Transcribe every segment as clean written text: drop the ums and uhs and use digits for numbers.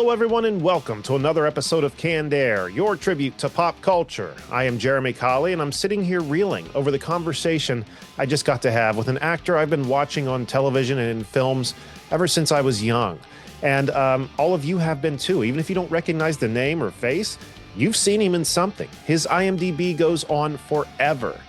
Hello, everyone, and welcome to another episode of Canned Air, your tribute to pop culture. I am Jeremy Colley, and I'm sitting here reeling over the conversation I just got to have with an actor I've been watching on television and in films ever since I was young. And all of you have been too. Even if you don't recognize the name or face, you've seen him in something. His IMDb goes on forever.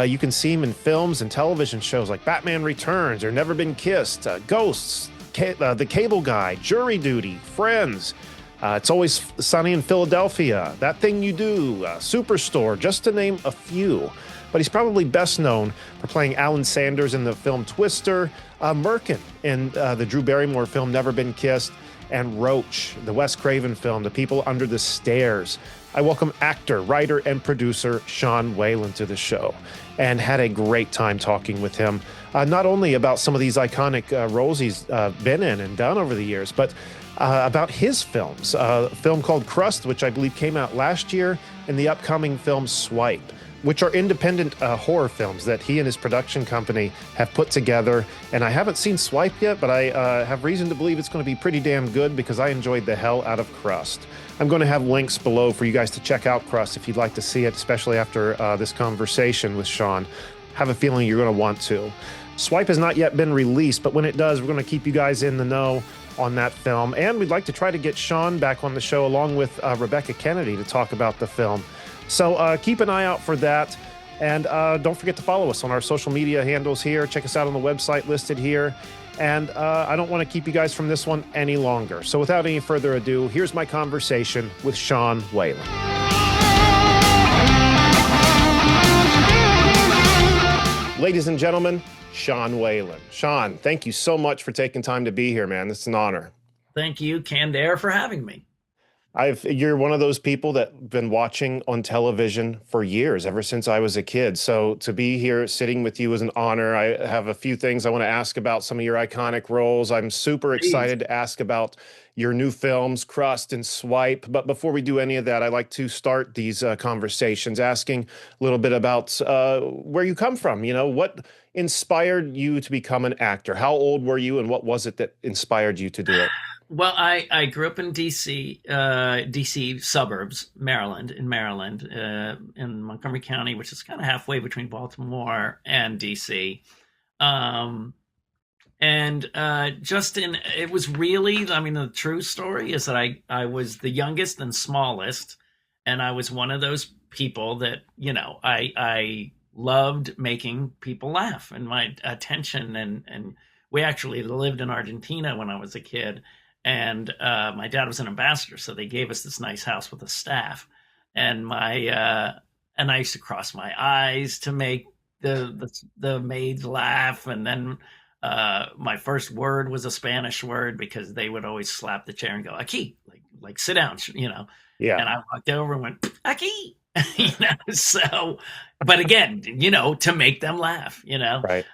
You can see him in films and television shows like Batman Returns or Never Been Kissed, Ghosts, The Cable Guy, Jury Duty, Friends, It's Always Sunny in Philadelphia, That Thing You Do, Superstore, just to name a few. But he's probably best known for playing Alan Sanders in the film Twister, Merkin in the Drew Barrymore film Never Been Kissed, and Roach, the Wes Craven film The People Under the Stairs. I welcome actor, writer, and producer Sean Whalen to the show, and had a great time talking with him, not only about some of these iconic roles he's been in and done over the years, but about his films. A film called Crust, which I believe came out last year, and the upcoming film Swipe, which are independent horror films that he and his production company have put together. And I haven't seen Swipe yet, but I have reason to believe it's going to be pretty damn good because I enjoyed the hell out of Crust. I'm going to have links below for you guys to check out Crust if you'd like to see it, especially after this conversation with Sean. Have a feeling you're going to want to. Swipe has not yet been released, but when it does, we're going to keep you guys in the know on that film. And we'd like to try to get Sean back on the show along with Rebecca Kennedy to talk about the film. So keep an eye out for that. And don't forget to follow us on our social media handles here. Check us out on the website listed here. And I don't want to keep you guys from this one any longer. So without any further ado, here's my conversation with Sean Whalen. Ladies and gentlemen, Sean Whalen. Sean, thank you so much for taking time to be here, man. It's an honor. Thank you, Canned Air, for having me. You're one of those people that been watching on television for years, ever since I was a kid. So to be here sitting with you is an honor. I have a few things I want to ask about some of your iconic roles. I'm super excited to ask about your new films, Crust and Swipe. But before we do any of that, I like to start these conversations asking a little bit about where you come from. You know, what inspired you to become an actor? How old were you, and what was it that inspired you to do it? Well, I grew up in DC suburbs, Maryland, in Montgomery County, which is kind of halfway between Baltimore and DC. It was really, I mean, the true story is that I was the youngest and smallest, and I was one of those people that, you know, I loved making people laugh and my attention. And we actually lived in Argentina when I was a kid. And my dad was an ambassador, so they gave us this nice house with a staff. And I used to cross my eyes to make the maids laugh. And then my first word was a Spanish word because they would always slap the chair and go "aquí," like sit down, you know. Yeah. And I walked over and went "aquí," you know. So, but again, you know, to make them laugh, you know. Right.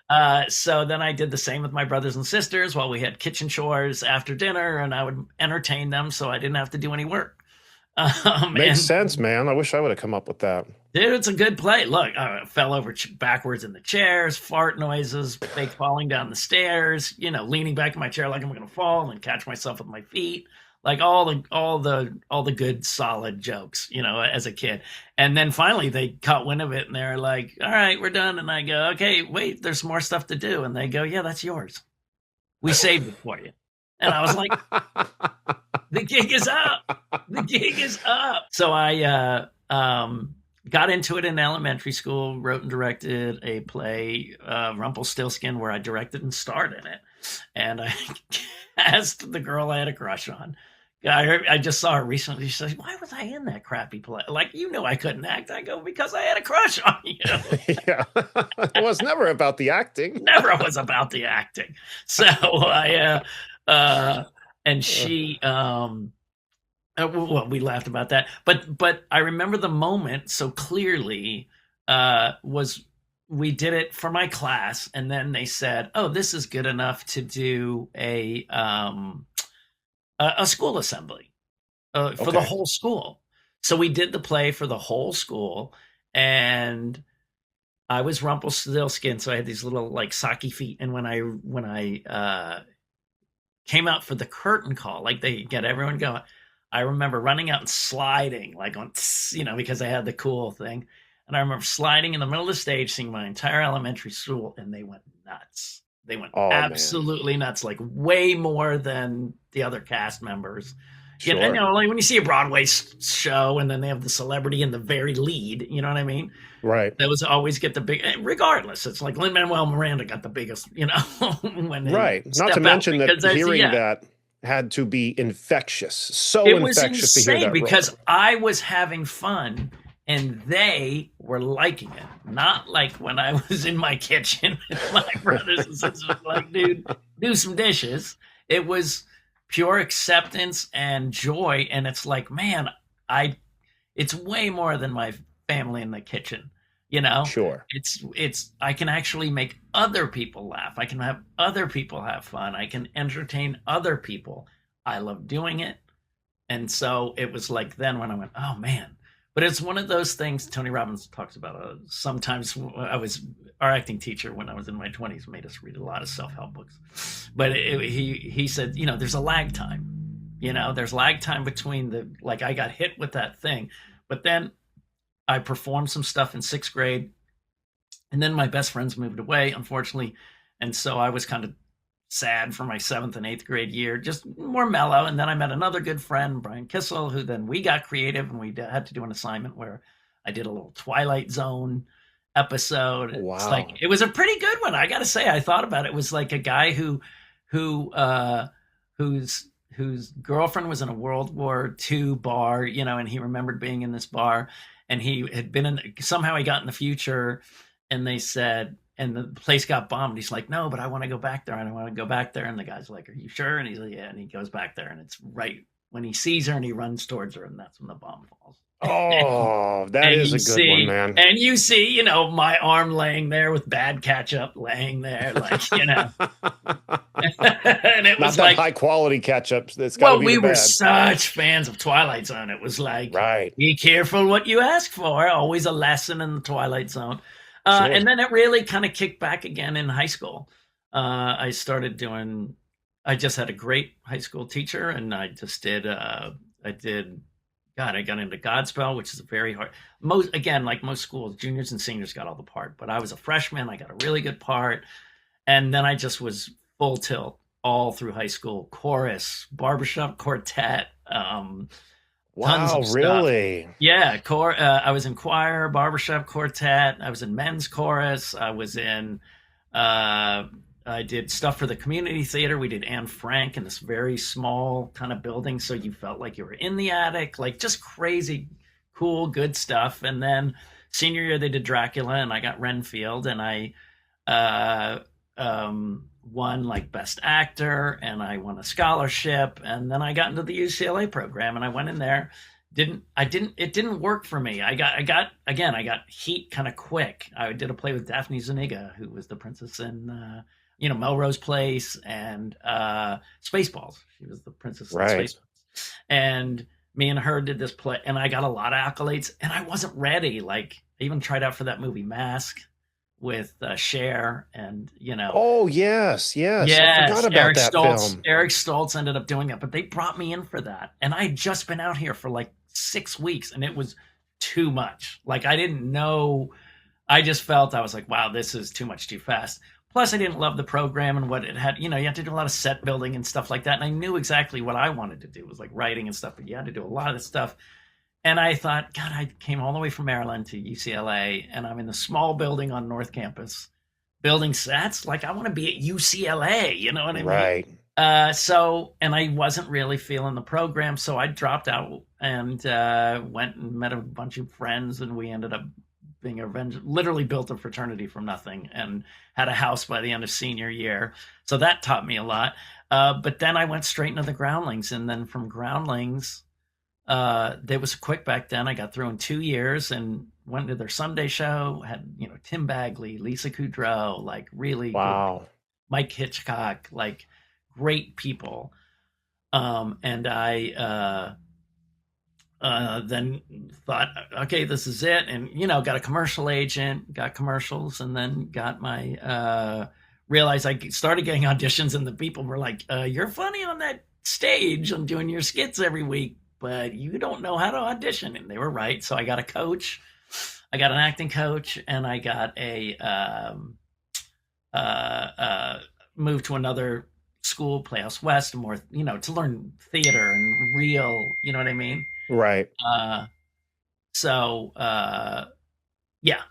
So then I did the same with my brothers and sisters while we had kitchen chores after dinner, and I would entertain them so I didn't have to do any work. Makes sense, man. I wish I would have come up with that. Dude, it's a good play. Look, I fell over backwards in the chairs, fart noises, fake falling down the stairs, you know, leaning back in my chair like I'm going to fall and catch myself with my feet. Like all the good solid jokes, you know, as a kid. And then finally they caught wind of it and they're like, "All right, we're done." And I go, "Okay, wait, there's more stuff to do." And they go, "Yeah, that's yours. We saved it for you." And I was like, the gig is up. The gig is up. So I got into it in elementary school, wrote and directed a play, Rumpelstiltskin, where I directed and starred in it. And I asked the girl I had a crush on. I just saw her recently. She said, "Why was I in that crappy play? Like, you know I couldn't act." I go, "Because I had a crush on you." Yeah. It was never about the acting. Never was about the acting. So and she, well, we laughed about that. But I remember the moment so clearly, was we did it for my class, and then they said, "Oh, this is good enough to do a school assembly for the whole school." So we did the play for the whole school, and I was Rumpelstiltskin, so I had these little like Psyche feet, and when I came out for the curtain call, like they get everyone going. I remember running out and sliding, like on, because they had the cool thing. And I remember sliding in the middle of the stage, seeing my entire elementary school, and they went nuts. They went Oh man. absolutely nuts, like way more than the other cast members. And Sure. like when you see a Broadway show and then they have the celebrity in the very lead, you know what I mean? Right. They was always get the big, regardless. It's like Lin-Manuel Miranda got the biggest, when they Right. Not to step out mention that because hearing that had to be infectious. So it was infectious to hear insane that because roar. I was having fun and they were liking it. Not like when I was in my kitchen with my brothers and sisters, like, dude, do some dishes. It was pure acceptance and joy. And it's like, man, it's way more than my family in the kitchen. Sure. It's I can actually make other people laugh. I can have other people have fun. I can entertain other people. I love doing it. And so it was like then when I went, oh man. But it's one of those things Tony Robbins talks about. Sometimes our acting teacher when I was in my 20s made us read a lot of self-help books. But he said, there's a lag time. There's lag time between I got hit with that thing. But then I performed some stuff in 6th grade. And then my best friends moved away, unfortunately. And so I was kind of sad for my 7th and 8th grade year, just more mellow. And then I met another good friend, Brian Kissel, who then we got creative and we had to do an assignment where I did a little Twilight Zone episode. Wow. It's like, it was a pretty good one. I got to say, I thought about it. It was like a guy whose girlfriend was in a World War II bar, and he remembered being in this bar and he had somehow he got in the future and they said, and the place got bombed. He's like, no, but I want to go back there. I don't want to go back there. And the guy's like, are you sure? And he's like, yeah. And he goes back there and it's right when he sees her and he runs towards her and that's when the bomb falls. Oh, that is a good one, man. And you see, my arm laying there with bad ketchup laying there, like, and it was not like high quality ketchup. That's got to be we the bad. were such fans of Twilight Zone. It was like, right. Be careful what you ask for. Always a lesson in the Twilight Zone. Sure. And then it really kind of kicked back again in high school. I just had a great high school teacher and I just did, I got into Godspell, which is a very hard, like most schools, juniors and seniors got all the part, but I was a freshman. I got a really good part. And then I just was full tilt all through high school, chorus, barbershop quartet, wow, really? Yeah, I was in choir, barbershop quartet. I was in men's chorus. I was in. I did stuff for the community theater. We did Anne Frank in this very small kind of building, so you felt like you were in the attic. Like just crazy, cool, good stuff. And then senior year they did Dracula, and I got Renfield, and I won like best actor, and I won a scholarship, and then I got into the UCLA program, and I went in there. It didn't work for me. I got heat kind of quick. I did a play with Daphne Zuniga, who was the princess in Melrose Place and Spaceballs. She was the princess in Spaceballs. And me and her did this play, and I got a lot of accolades, and I wasn't ready. Like I even tried out for that movie Mask with Cher, and Oh yes, I forgot about that film. Eric Stoltz ended up doing that, but they brought me in for that, and I had just been out here for like 6 weeks, and it was too much. Like I didn't know. I just felt I was like, wow, this is too much too fast. Plus, I didn't love the program and what it had. You had to do a lot of set building and stuff like that, and I knew exactly what I wanted to do. It was like writing and stuff, but you had to do a lot of this stuff. And I thought, God, I came all the way from Maryland to UCLA, and I'm in the small building on North Campus, building sets. Like, I want to be at UCLA, you know what I mean? Right. And I wasn't really feeling the program, so I dropped out and went and met a bunch of friends, and we ended up being literally built a fraternity from nothing and had a house by the end of senior year. So that taught me a lot. But then I went straight into the Groundlings, and then from Groundlings, they was quick back then. I got through in 2 years and went to their Sunday show, had, Tim Bagley, Lisa Kudrow, like really wow. Good, Mike Hitchcock, like great people. And I then thought, okay, this is it. And, got a commercial agent, got commercials, and then got my realized I started getting auditions, and the people were like, "You're funny on that stage and doing your skits every week, but you don't know how to audition." And they were right. So I got a coach. I got an acting coach, and I got a moved to another school, Playhouse West, more to learn theater and real. You know what I mean? Right. Uh, so yeah,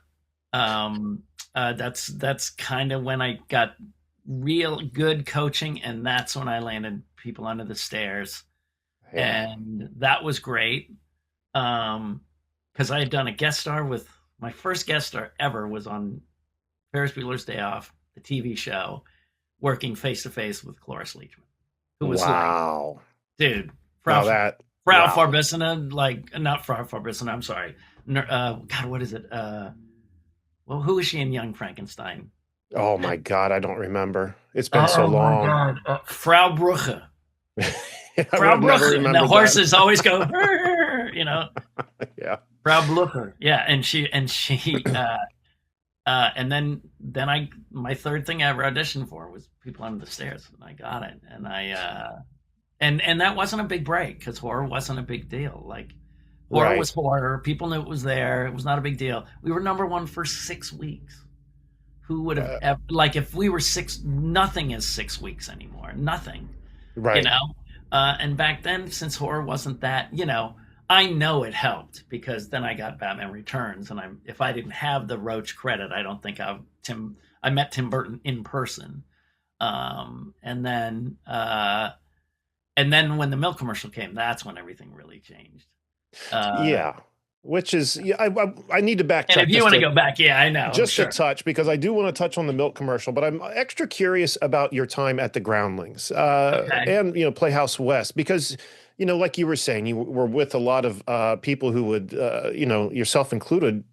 that's kind of when I got real good coaching, and that's when I landed People Under the Stairs, Yeah. and that was great. Because I had done a guest star with my first guest star ever was on Ferris Bueller's Day Off, the TV show, working face to face with Cloris Leachman, who was like, Wow. dude, Now Frau that, Frau wow. Farbissina, like not Frau Farbissina, I'm sorry. God, what is it? Well, who is she in Young Frankenstein? Oh my God, I don't remember. It's been so Oh my long. God, Frau Bruche. I Frau would have never Bruche, and the remembered horses that. always go, you know. Yeah. Frau Bruche, yeah, and she, and then my third thing I ever auditioned for was People Under the Stairs, and I got it, and and that wasn't a big break because horror wasn't a big deal. Like horror Right. was horror, people knew it was there. It was not a big deal. We were number one for 6 weeks. Who would have ever, like if we were six? Nothing is 6 weeks anymore. Nothing, you Right. know. And back then, since horror wasn't that, I know it helped because then I got Batman Returns, and if I didn't have the Roach credit, I don't think I met Tim Burton in person, um, and then uh, and then when the milk commercial came, that's when everything really changed. Yeah. Which is, yeah, I need to And backtrack if you want to go back, yeah, I know, just a sure, touch because I do want to touch on the milk commercial, but I'm extra curious about your time at the Groundlings okay, and Playhouse West because like you were saying, you were with a lot of people who would yourself included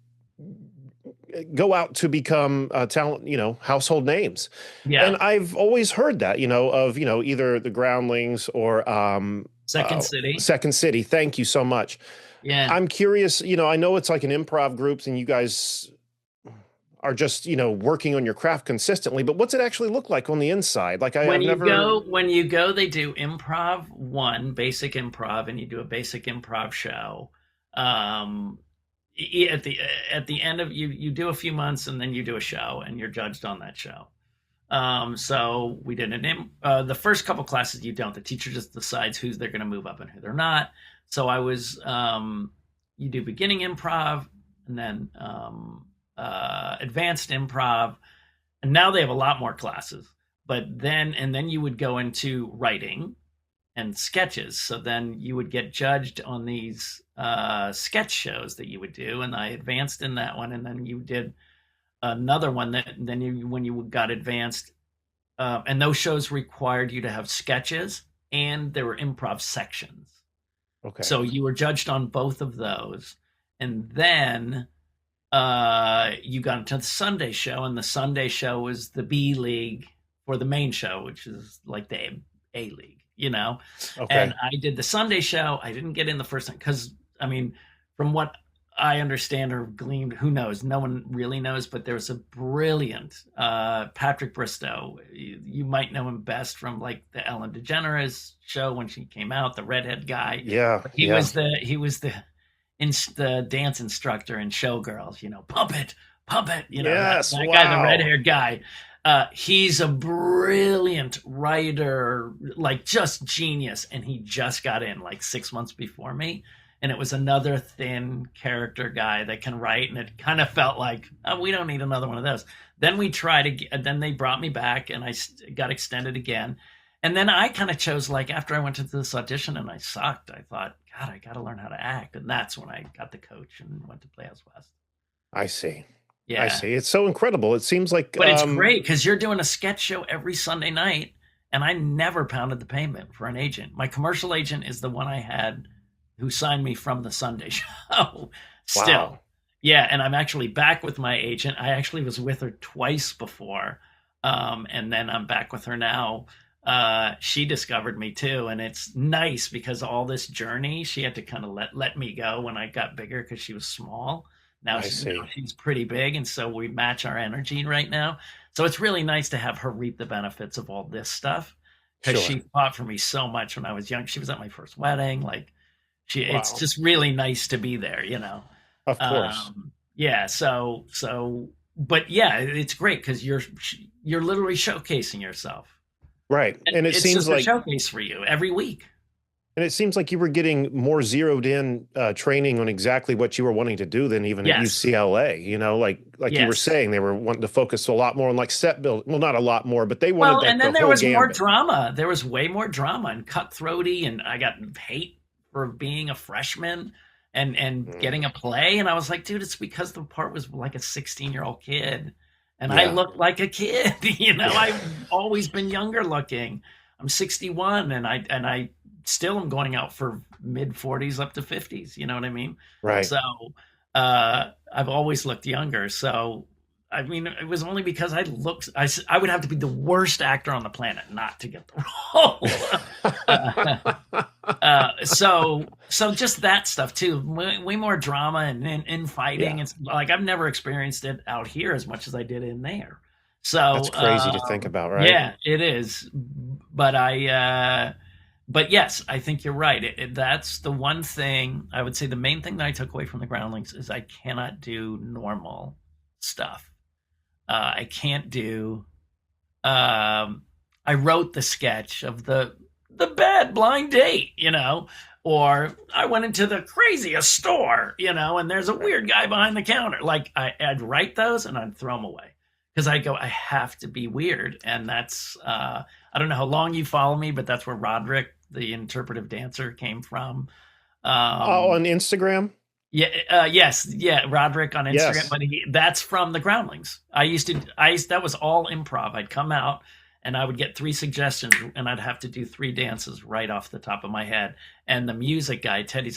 go out to become talent, household names. yeah, And I've always heard that, of either the Groundlings or Second City, Second City. Thank you so much. yeah. I'm curious, I know it's like an improv groups and you guys are just, working on your craft consistently, but what's it actually look like on the inside? Like I've never. When you go, they do improv one, basic improv, and you do a basic improv show. Um, at the end of you do a few months, and then you do a show, and you're judged on that show. So we did the first couple classes you don't. The teacher just decides who's they're going to move up and who they're not. So I was you do beginning improv, and then advanced improv, and now they have a lot more classes. But then you would go into writing and sketches. So then you would get judged on these sketch shows that you would do, and I advanced in that one, and then you did another one that then when you got advanced, and those shows required you to have sketches and there were improv sections. Okay. So you were judged on both of those, and then you got into the Sunday show, and the Sunday show was the B League for the main show, which is like the A League, Okay. And I did the Sunday show. I didn't get in the first time because, from what I understand or gleaned, who knows? No one really knows, but there's a brilliant Patrick Bristow. You might know him best from like the Ellen DeGeneres show when she came out, the redhead guy. Yeah. He was the dance instructor in Showgirls. Pump it, Yes. that Wow. guy, the red-haired guy. He's a brilliant writer, like just genius, and he just got in like 6 months before me. And it was another thin character guy that can write, and it kind of felt like, oh, we don't need another one of those. Then we tried again, then they brought me back, and I got extended again. And then I kind of chose, like, after I went to this audition and I sucked, I thought, God, I got to learn how to act. And that's when I got the coach and went to Playhouse West. I see. Yeah. I see. It's so incredible. It seems like, But it's great because you're doing a sketch show every Sunday night, and I never pounded the pavement for an agent. My commercial agent is the one I had who signed me from the Sunday show still. Wow. Yeah, and I'm actually back with my agent. I actually was with her twice before, and then I'm back with her now. She discovered me too, and it's nice because all this journey, she had to kind of let me go when I got bigger because she was small. Now she's pretty big, and so we match our energy right now. So it's really nice to have her reap the benefits of all this stuff because Sure. she fought for me so much when I was young. She was at my first wedding. Like it's Wow. just really nice to be there, you know? Of course. Yeah. But yeah, it's great because you're literally showcasing yourself. Right. And it It's seems just a like showcase for you every week. you were getting more zeroed in training on exactly what you were wanting to do than even at Yes. UCLA. You know, like you were Yes. saying, they were wanting to focus a lot more on like set build. Well, not a lot more, but they wanted Well, like and the then there whole was more gambit. drama. There was way more drama and cutthroaty, and I got hate for being a freshman and getting Mm, a play. And I was like, dude, it's because the part was like a 16-year-old kid, and I yeah. looked like a kid. You know, Yeah. I've always been younger looking. I'm 61, and I still am going out for mid 40s up to 50s. You know what I mean? Right. So I've always looked younger. So I mean, it was only because I would have to be the worst actor on the planet not to get the role. So just that stuff too. Way more drama and fighting. Yeah. It's like I've never experienced it out here as much as I did in there. That's So crazy to think about, right? yeah, it is. But yes, I think you're right. That's the one thing I would say. The main thing that I took away from the Groundlings is I cannot do normal stuff. I can't do. I wrote the sketch of the bad blind date, you know, or I went into the craziest store, you know, and there's a weird guy behind the counter. Like I'd write those and I'd throw them away because I go, I have to be weird, and that's I don't know how long you follow me, but that's where Roderick, the interpretive dancer, came from. Oh, Um, on Instagram? yeah, yes, yeah, Roderick on Instagram, Yes. but that's from the Groundlings. That was all improv. I'd come out and I would get three suggestions, and I'd have to do three dances right off the top of my head. And the music guy, not Teddy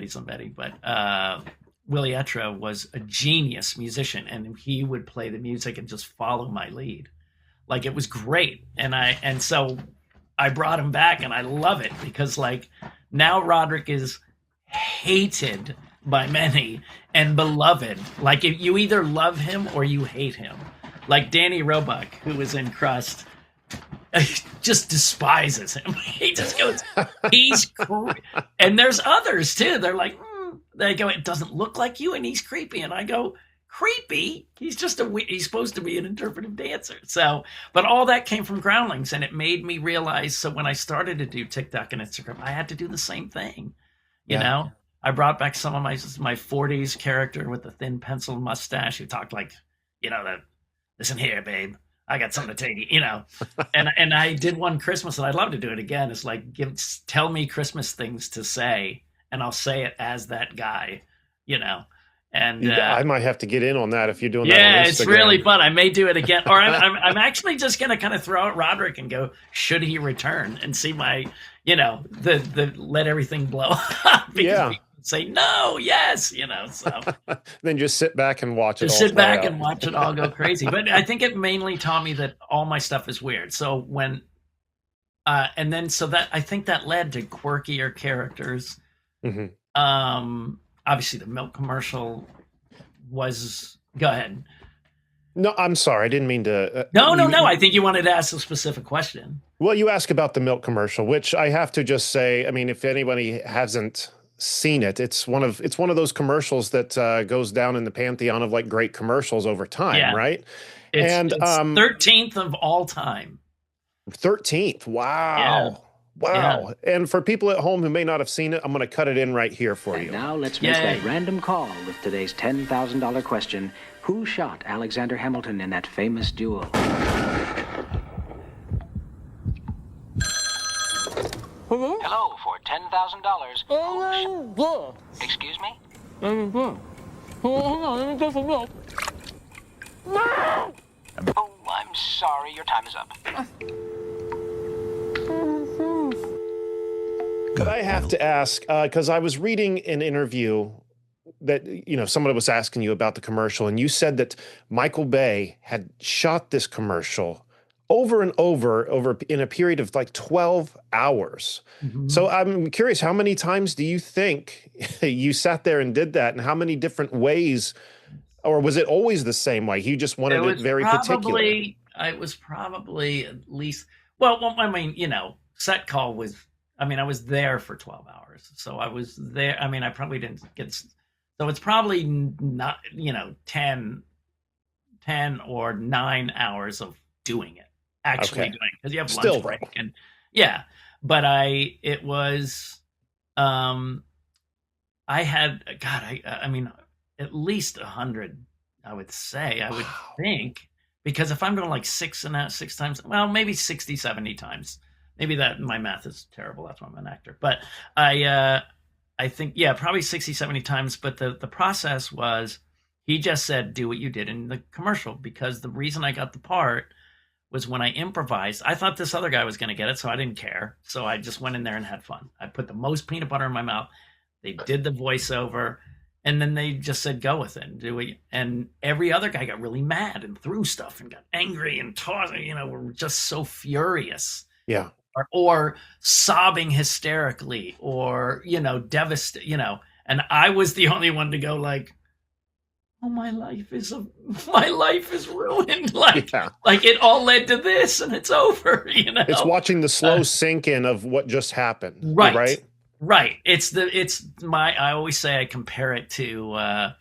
Zumbetti, but Willie Etra was a genius musician, and he would play the music and just follow my lead. Like it was great, and so I brought him back, and I love it because like now Roderick is hated by many and beloved. Like if you either love him or you hate him. Like Danny Roebuck, who was in Crust, just despises him. He just goes, and there's others too. They're like, they go, it doesn't look like you, and he's creepy. And I go, creepy? He's just he's supposed to be an interpretive dancer. So, but all that came from Groundlings, and it made me realize. So when I started to do TikTok and Instagram, I had to do the same thing. You Yeah. know, I brought back some of my 40s character with the thin pencil mustache who talked like, you know, that listen here, babe, I got something to tell you, you know. And I did one Christmas, and I'd love to do it again. It's like tell me Christmas things to say, and I'll say it as that guy, you know. And I might have to get in on that if you're doing that on yeah, Instagram. it's really fun. I may do it again, or I'm actually just gonna kind of throw out Roderick and go, should he return, and see my, you know, the let everything blow up because Yeah. people say no, yes, you know. So Then just sit back and watch it just all sit play back out. and watch it all go crazy. But I think it mainly taught me that all my stuff is weird. So when and then so that I think that led to quirkier characters. hmm Obviously the milk commercial was. Go ahead. No, I'm sorry. I didn't mean to. No. I think you wanted to ask a specific question. Well, you asked about the milk commercial, which I have to just say, I mean, if anybody hasn't seen it, it's one of those commercials that goes down in the pantheon of like great commercials over time, Yeah. right? It's And 13th of all time. 13th. Wow. Yeah. Wow. And for people at home who may not have seen it, I'm going to cut it in right here for And you. now let's make Yay. that random call with today's $10,000 question. Who shot Alexander Hamilton in that famous duel? Hello, for $10,000. Excuse me? Oh, I'm sorry, your time is up. But I have to ask, because I was reading an interview that, you know, someone was asking you about the commercial, and you said that Michael Bay had shot this commercial over and over in a period of like 12 hours. Mhm. So I'm curious, how many times do you think you sat there and did that, and how many different ways Or was it always the same way? He just wanted it very particular. It was probably at least, well, I mean, set call was, I mean, I was there for 12 hours. So I was there. I mean, I probably didn't get, so it's probably not, 10 or 9 hours of doing it, actually Okay. doing it. Because you have Still, lunch break. though. And yeah, but it was, I had, God, I mean, at least 100, I would say, I would think, because if I'm going like six times, well, maybe 60, 70 times, maybe that my math is terrible. That's why I'm an actor. But I think, yeah, probably 60, 70 times. But the process was, he just said, do what you did in the commercial, because the reason I got the part was when I improvised, I thought this other guy was going to get it, so I didn't care. So I just went in there and had fun. I put the most peanut butter in my mouth. They did the voiceover, and then they just said, go with it and do it. And every other guy got really mad and threw stuff and got angry and tossed, were just so furious. Yeah. Or sobbing hysterically, or, devastated, and I was the only one to go like, oh, my life is ruined. Like it all led to this and it's over, It's watching the slow sink in of what just happened. Right. Right. I always say I compare it to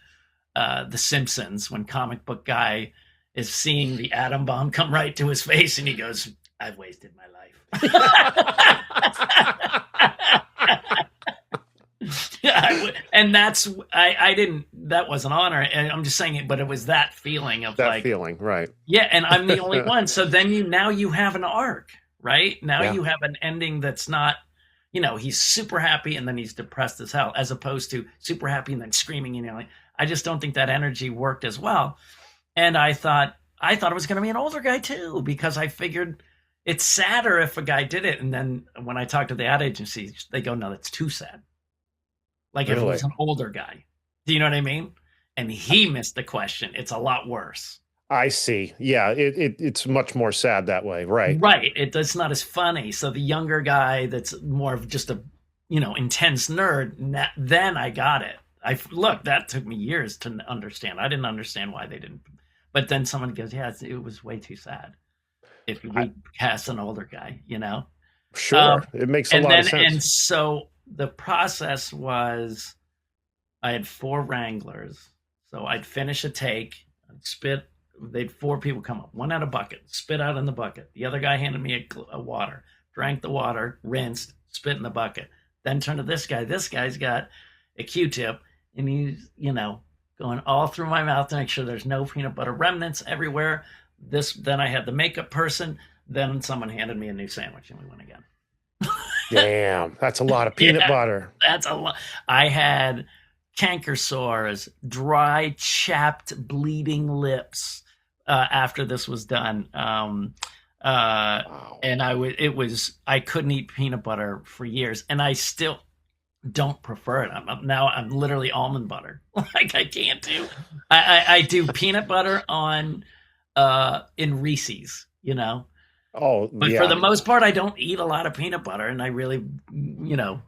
The Simpsons, when comic book guy is seeing the atom bomb come right to his face and he goes, I've wasted my life. And I didn't, that wasn't honor. And I'm just saying it, but it was that feeling of that feeling, right? Yeah. And I'm the only one. So then now you have an arc, right? Now you have an ending that's not, he's super happy and then he's depressed as hell, as opposed to super happy and then screaming, I just don't think that energy worked as well. And I thought it was going to be an older guy too, because I figured it's sadder if a guy did it. And then when I talk to the ad agency, they go, no, that's too sad. Like if it was an older guy. Do you know what I mean? And he missed the question. It's a lot worse. I see. Yeah, it's much more sad that way, right? Right. It's not as funny. So the younger guy that's more of just a, intense nerd, then I got it. Look, that took me years to understand. I didn't understand why they didn't. But then someone goes, yeah, it was way too sad if we cast an older guy, Sure. It makes a lot of sense. And so the process was, I had 4 wranglers. So I'd finish a take, I'd spit. They'd 4 people come up, one out of bucket, spit out in the bucket. The other guy handed me a water, drank the water, rinsed, spit in the bucket. Then turned to this guy. This guy's got a Q-tip, and he's, going all through my mouth to make sure there's no peanut butter remnants everywhere. Then I had the makeup person. Then someone handed me a new sandwich, and we went again. Damn, that's a lot of peanut butter. That's a lot. I had canker sores, dry, chapped, bleeding lips after this was done. Wow. And I couldn't eat peanut butter for years, and I still don't prefer it. I'm literally almond butter. Like I can't do. I do peanut butter on in Reese's, Oh, but for the most part, I don't eat a lot of peanut butter, and I really,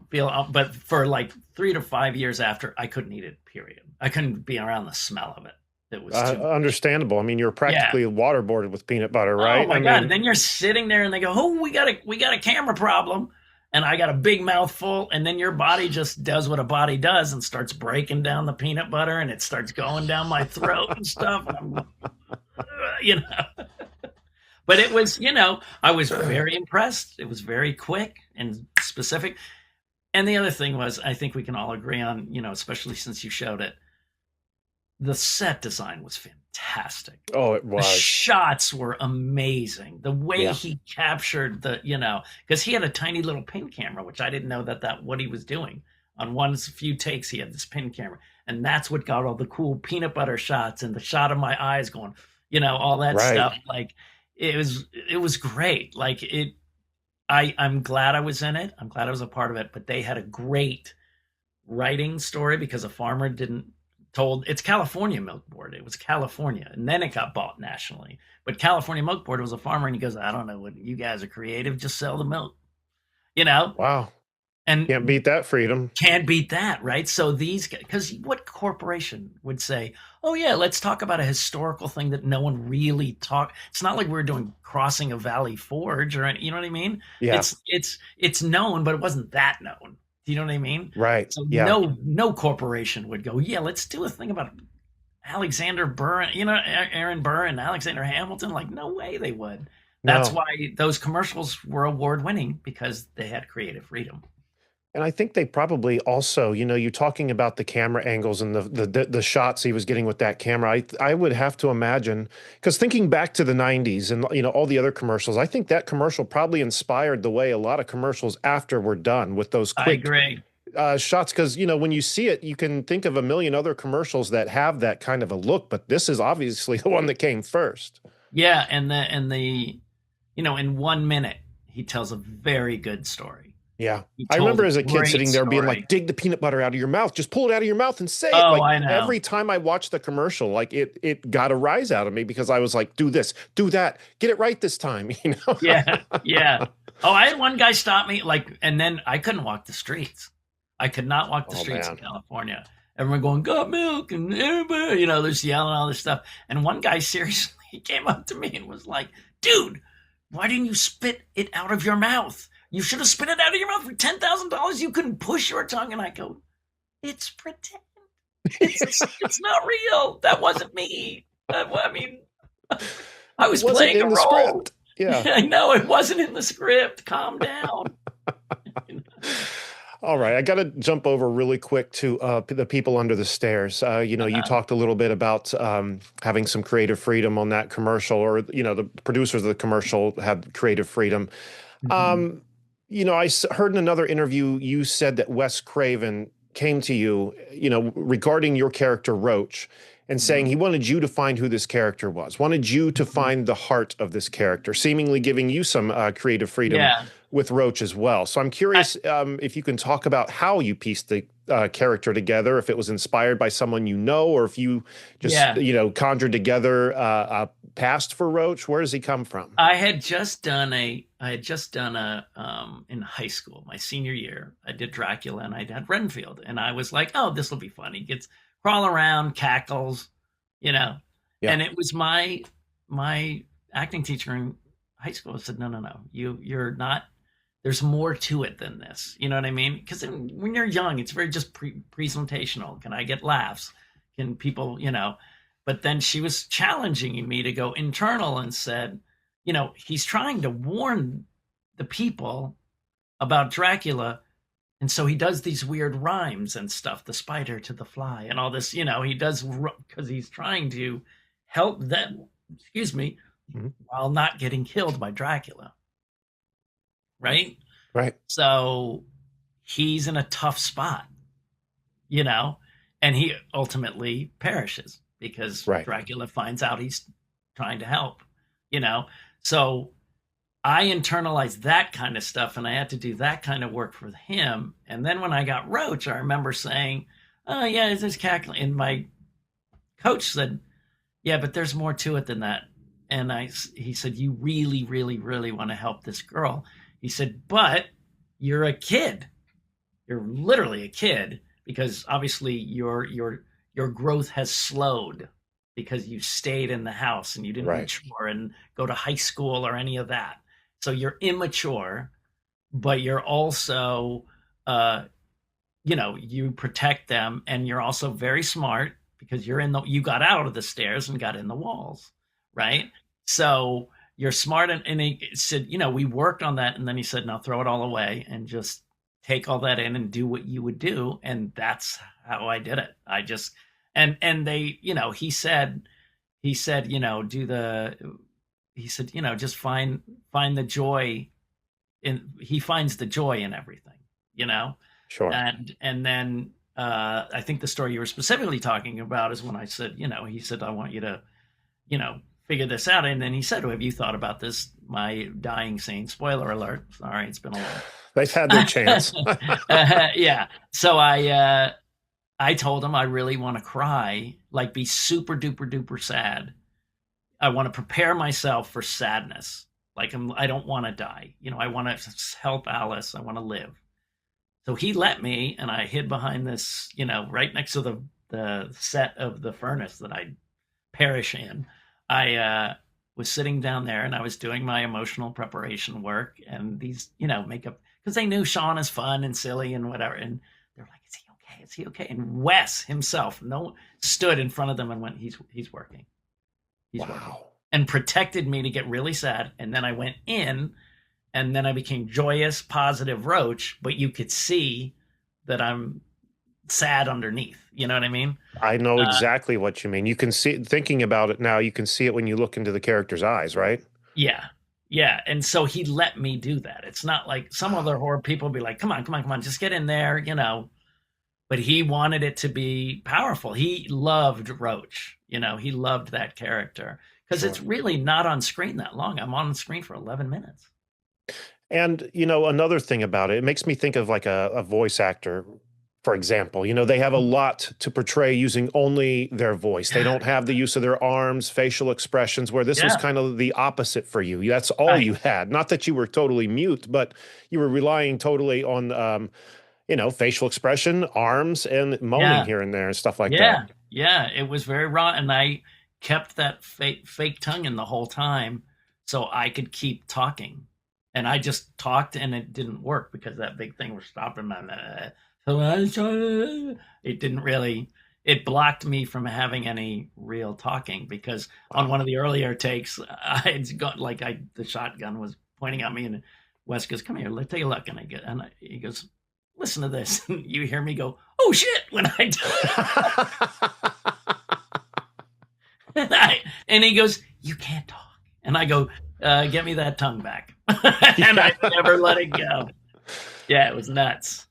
feel. But for like 3 to 5 years after, I couldn't eat it. Period. I couldn't be around the smell of it. It was understandable. I mean, you're practically waterboarded with peanut butter, right? Oh my God! And then you're sitting there, and they go, "Oh, we got a camera problem," and I got a big mouthful, and then your body just does what a body does and starts breaking down the peanut butter, and it starts going down my throat and stuff. And But it was, I was very impressed. It was very quick and specific. And the other thing was, I think we can all agree on, especially since you showed it, the set design was fantastic. Oh, it was. The shots were amazing. The way he captured because he had a tiny little pin camera, which I didn't know that what he was doing. On one few takes, he had this pin camera. And that's what got all the cool peanut butter shots and the shot of my eyes going, all that stuff. Like, it was great. Like I'm glad I was in it. I'm glad I was a part of it, but they had a great writing story because a farmer it's California Milk Board. It was California. And then it got bought nationally, but California Milk Board was a farmer. And he goes, I don't know what you guys are creative. Just sell the milk, Wow. And Can't beat that freedom. can't beat that, right? So these, because what corporation would say, "Oh yeah, let's talk about a historical thing that no one really talk." It's not like we're doing Crossing of Valley Forge or any, you know what I mean? Yeah. It's known, but it wasn't that known. Do you know what I mean? Right. So Yeah. no corporation would go, "Yeah, let's do a thing about Alexander Burr, Aaron Burr and Alexander Hamilton." Like, no way they would. That's No. why those commercials were award winning, because they had creative freedom. And I think they probably also, you're talking about the camera angles and the shots he was getting with that camera. I would have to imagine, because thinking back to the 90s and all the other commercials, I think that commercial probably inspired the way a lot of commercials after were done with those I quick agree. shots. Because when you see it, you can think of a million other commercials that have that kind of a look, but this is obviously the one that came first. Yeah, and in 1 minute he tells a very good story. Yeah. He I told remember a as a kid great sitting there being story. like, dig the peanut butter out of your mouth. Just pull it out of your mouth and say it. Oh, Like I know. every time I watched the commercial, like it got a rise out of me because I was like, do this, do that, get it right this time, Yeah, yeah. Oh, I had one guy stop me, and then I couldn't walk the streets. I could not walk the Oh, streets man. in California. Everyone going, "Got milk," and everybody, they're just yelling all this stuff. And one guy seriously, he came up to me and was like, "Dude, why didn't you spit it out of your mouth? You should have spit it out of your mouth for $10,000. You couldn't push your tongue." And I go, "It's pretend. It's not real. That wasn't me. I mean, I was Wasn't playing in a the role." script. Yeah. I know it wasn't in the script. Calm down. All right, I got to jump over really quick to the people under the stairs. You talked a little bit about having some creative freedom on that commercial, or the producers of the commercial had creative freedom. Mhm. I heard in another interview you said that Wes Craven came to you, regarding your character Roach, and saying he wanted you to find who this character was, wanted you to find the heart of this character, seemingly giving you some creative freedom Yeah. with Roach as well. So I'm curious if you can talk about how you pieced the character together, if it was inspired by someone or if you just, Yeah. conjured together a past for Roach. Where does he come from? I had just done a in high school, my senior year, I did Dracula and I had Renfield, and I was like, "Oh, this will be fun." He gets crawl around, cackles, Yeah. And it was my acting teacher in high school said, "No, you're not. There's more to it than this." You know what I mean? Because when you're young, it's very just presentational. Can I get laughs? Can people, But then she was challenging me to go internal and said, he's trying to warn the people about Dracula. And so he does these weird rhymes and stuff, the spider to the fly and all this, he does, because he's trying to help them, while not getting killed by Dracula. Right? Right. So he's in a tough spot, and he ultimately perishes because Dracula finds out he's trying to help, So I internalized that kind of stuff, and I had to do that kind of work for him. And then when I got Roach, I remember saying, "Oh yeah, it's just cackling." And my coach said, "Yeah, but there's more to it than that." And he said, "You really, really, really want to help this girl." He said, "But you're a kid. You're literally a kid, because obviously your growth has slowed because you stayed in the house and you didn't mature and go to high school or any of that. So you're immature, but you're also, you protect them, and you're also very smart because you got out of the stairs and got in the walls, right? So you're smart." And he said, "We worked on that." And then he said, "Now throw it all away and just take all that in and do what you would do." And that's how I did it. I just, and they, he said, just find the joy he finds the joy in everything, Sure. And then I think the story you were specifically talking about is when I said, he said, "I want you to, figure this out." And then he said, "Have you thought about this? My dying scene." Spoiler alert. Sorry, it's been a long. They've had their chance. Yeah. So I told him I really want to cry, like be super duper duper sad. I want to prepare myself for sadness. Like I don't want to die. I want to help Alice. I want to live. So he let me, and I hid behind this, right next to the set of the furnace that I perish in. I was sitting down there and I was doing my emotional preparation work, and these, makeup, because they knew Sean is fun and silly and whatever. And they're like, is he okay? Is he okay? And Wes himself, stood in front of them and went, he's working. He's working. And protected me to get really sad. And then I went in, and then I became joyous, positive Roach, but you could see that I'm sad underneath. You know what I mean? I know exactly what you mean. You can see, thinking about it now, you can see it when you look into the character's eyes, right? Yeah. Yeah. And so he let me do that. It's not like some other horror people be like, come on, just get in there, But he wanted it to be powerful. He loved Roach. He loved that character because It's really not on screen that long. I'm on screen for 11 minutes. And, another thing about it, it makes me think of like a voice actor, for example. They have a lot to portray using only their voice. They don't have the use of their arms, facial expressions, where this was kind of the opposite for you. That's all you had. Not that you were totally mute, but you were relying totally on, facial expression, arms, and moaning here and there and stuff like that. Yeah, it was very raw. And I kept that fake tongue in the whole time so I could keep talking. And I just talked, and it didn't work because that big thing was stopping my... It didn't really, it blocked me from having any real talking, because on one of the earlier takes, I had got the shotgun was pointing at me, and Wes goes, come here, let's take a look. And he goes, listen to this. And you hear me go, oh shit, when I do. And he goes, you can't talk. And I go, get me that tongue back. And I never let it go. Yeah, it was nuts.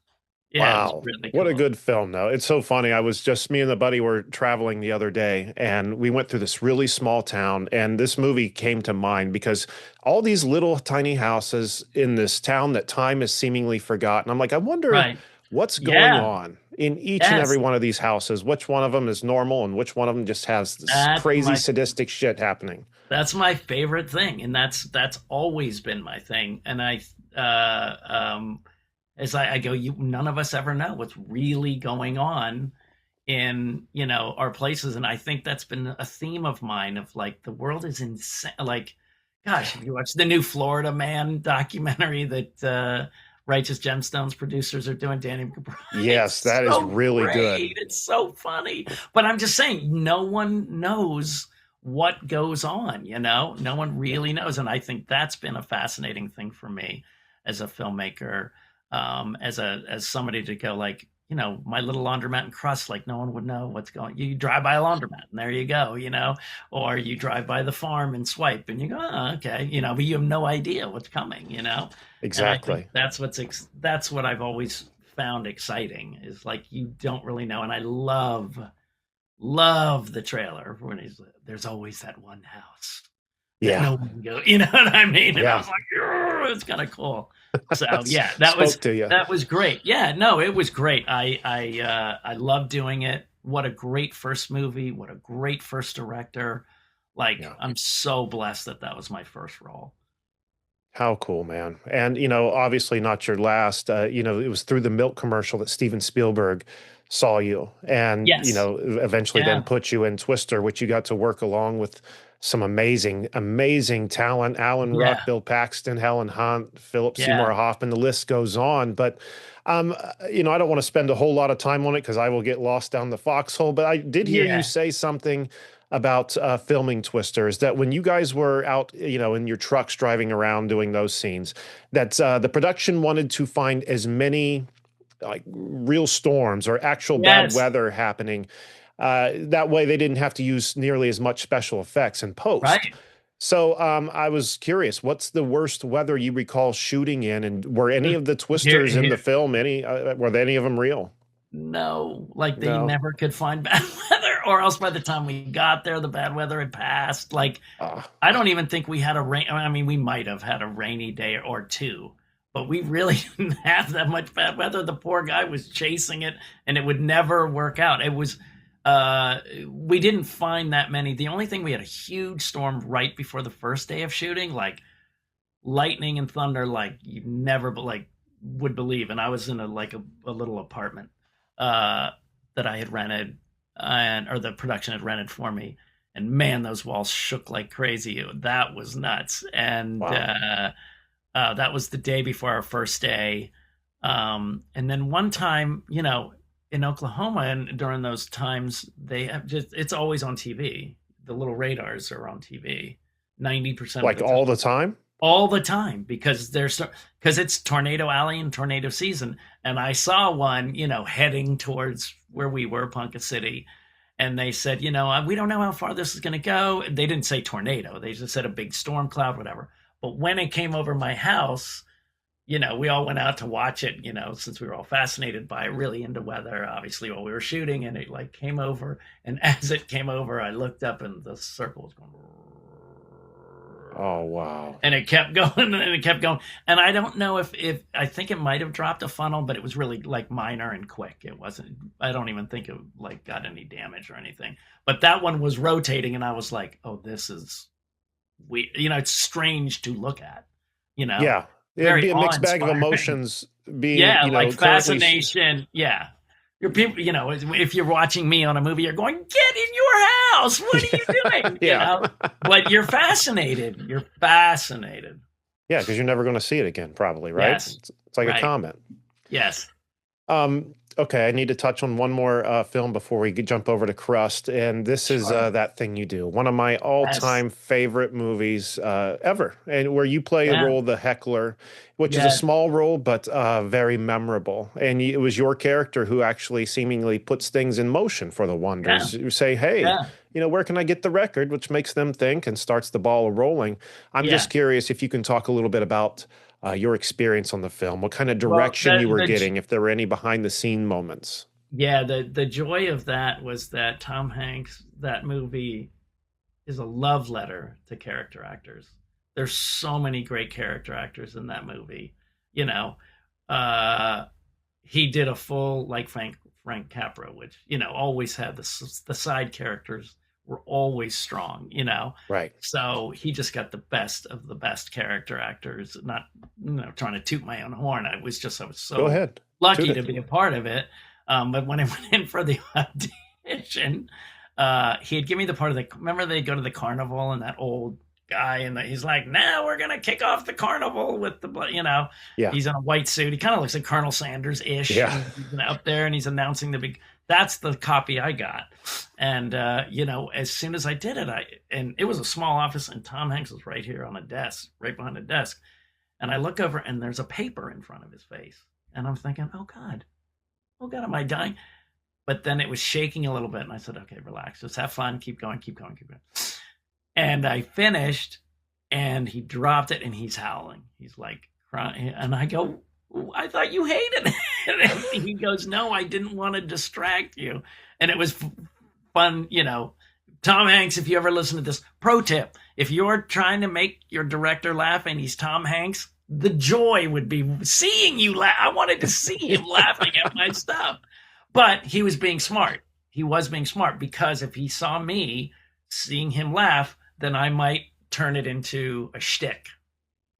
Yeah, wow. Really cool. What a good film, though. It's so funny. Me and the buddy were traveling the other day, and we went through this really small town, and this movie came to mind because all these little tiny houses in this town that time is seemingly forgotten. I'm like, I wonder what's going on in each and every one of these houses. Which one of them is normal and which one of them just has this crazy sadistic shit happening. That's my favorite thing, and that's always been my thing. And as I go, none of us ever know what's really going on in, our places. And I think that's been a theme of mine of like, the world is insane. Like, gosh, if you watch the new Florida Man documentary that Righteous Gemstones producers are doing, Danny McBride. Yes, that is really good. It's so funny. But I'm just saying, no one knows what goes on, no one really knows. And I think that's been a fascinating thing for me as a filmmaker. As somebody to go like, my little laundromat in Crust, like no one would know what's going. You drive by a laundromat and there you go, or you drive by the farm and swipe and you go, oh, okay, but you have no idea what's coming, Exactly. That's what I've always found exciting, is like, you don't really know. And I love the trailer when there's always that one house. Yeah. No one can go, you know what I mean? And I was like, it's kind of cool. So yeah, that was great. Yeah, no, it was great. I love doing it. What a great first movie. What a great first director. I'm so blessed that was my first role. How cool, man. And, obviously not your last, it was through the milk commercial that Steven Spielberg saw you and, eventually then put you in Twister, which you got to work along with some amazing talent. Alan Ruck, Bill Paxton, Helen Hunt, Philip Seymour Hoffman, the list goes on. But, I don't want to spend a whole lot of time on it because I will get lost down the foxhole. But I did hear you say something about filming Twister, is that when you guys were out, in your trucks driving around doing those scenes, that the production wanted to find as many like real storms or actual bad weather happening. That way they didn't have to use nearly as much special effects in post. Right. So I was curious, what's the worst weather you recall shooting in? And were any of the twisters in the film, were any of them real? No, they never could find bad weather, or else by the time we got there, the bad weather had passed. I don't even think we had we might have had a rainy day or two, but we really didn't have that much bad weather. The poor guy was chasing it, and it would never work out. It was... we didn't find that many. The only thing, we had a huge storm right before the first day of shooting, like lightning and thunder, like you've never, but like would believe. And I was in a little apartment that I had rented, or the production had rented for me. And man, those walls shook like crazy. That was nuts. And Wow. that was the day before our first day. And then one time, in Oklahoma, and during those times, they have it's always on TV. The little radars are on TV 90% of Like the time. all the time? All the time, because it's tornado alley and tornado season. And I saw one, heading towards where we were, Ponca City. And they said, we don't know how far this is going to go. They didn't say tornado. They just said a big storm cloud, whatever. But when it came over my house, we all went out to watch it, since we were all fascinated by it, really into weather, obviously, while we were shooting. And it came over. And as it came over, I looked up and the circle was going. Oh, wow. And it kept going and it kept going. And I don't know if I think it might have dropped a funnel, but it was really minor and quick. It wasn't, I don't even think it got any damage or anything. But that one was rotating and I was like, oh, this is it's strange to look at, Yeah. It'd Very be a mixed bag of awe-inspiring. emotions being, like currently- fascination. Yeah. Your people, if you're watching me on a movie, you're going, get in your house. What are you doing? Yeah. But you're fascinated. You're fascinated. Yeah, because you're never going to see it again, probably, right? Yes. It's like Right. a comment. Yes. Okay, I need to touch on one more film before we jump over to Crust, and this is Sure. That Thing You Do, one of my all-time favorite movies ever, and where you play the Yeah. role of the heckler, which is a Yes. small role but very memorable. And it was your character who actually seemingly puts things in motion for the Wonders. You say, "Hey, Yeah. where can I get the record?" Which makes them think and starts the ball rolling. I'm Yeah. just curious if you can talk a little bit about your experience on the film, what kind of Well, direction you were getting, if there were any behind the scene moments. Yeah, the joy of that was that Tom Hanks, that movie is a love letter to character actors. There's so many great character actors in that movie. He did a full Frank Capra, which always had the side characters were always strong. Right. So he just got the best of the best character actors. Not trying to toot my own horn. I was Go so ahead. lucky Toot to it. be a part of it. But when I went in for the audition, he'd give me the part of remember they go to the carnival and that old guy and he's like, now we're going to kick off the carnival with the, Yeah. he's in a white suit. He kind of looks like Colonel Sanders-ish. Yeah. He's up there and he's announcing that's the copy I got. And, as soon as I did it, and it was a small office and Tom Hanks was right here on a desk, right behind a desk. And I look over and there's a paper in front of his face. And I'm thinking, oh God, am I dying? But then it was shaking a little bit. And I said, okay, relax, just have fun. Keep going. And I finished and he dropped it and he's howling. He's like crying. And I go, I thought you hated it. And he goes, no, I didn't want to distract you. And it was fun, Tom Hanks, if you ever listen to this, pro tip, if you're trying to make your director laugh and he's Tom Hanks, the joy would be seeing you laugh. I wanted to see him laughing at my stuff. But he was being smart. He was being smart because if he saw me seeing him laugh, then I might turn it into a shtick.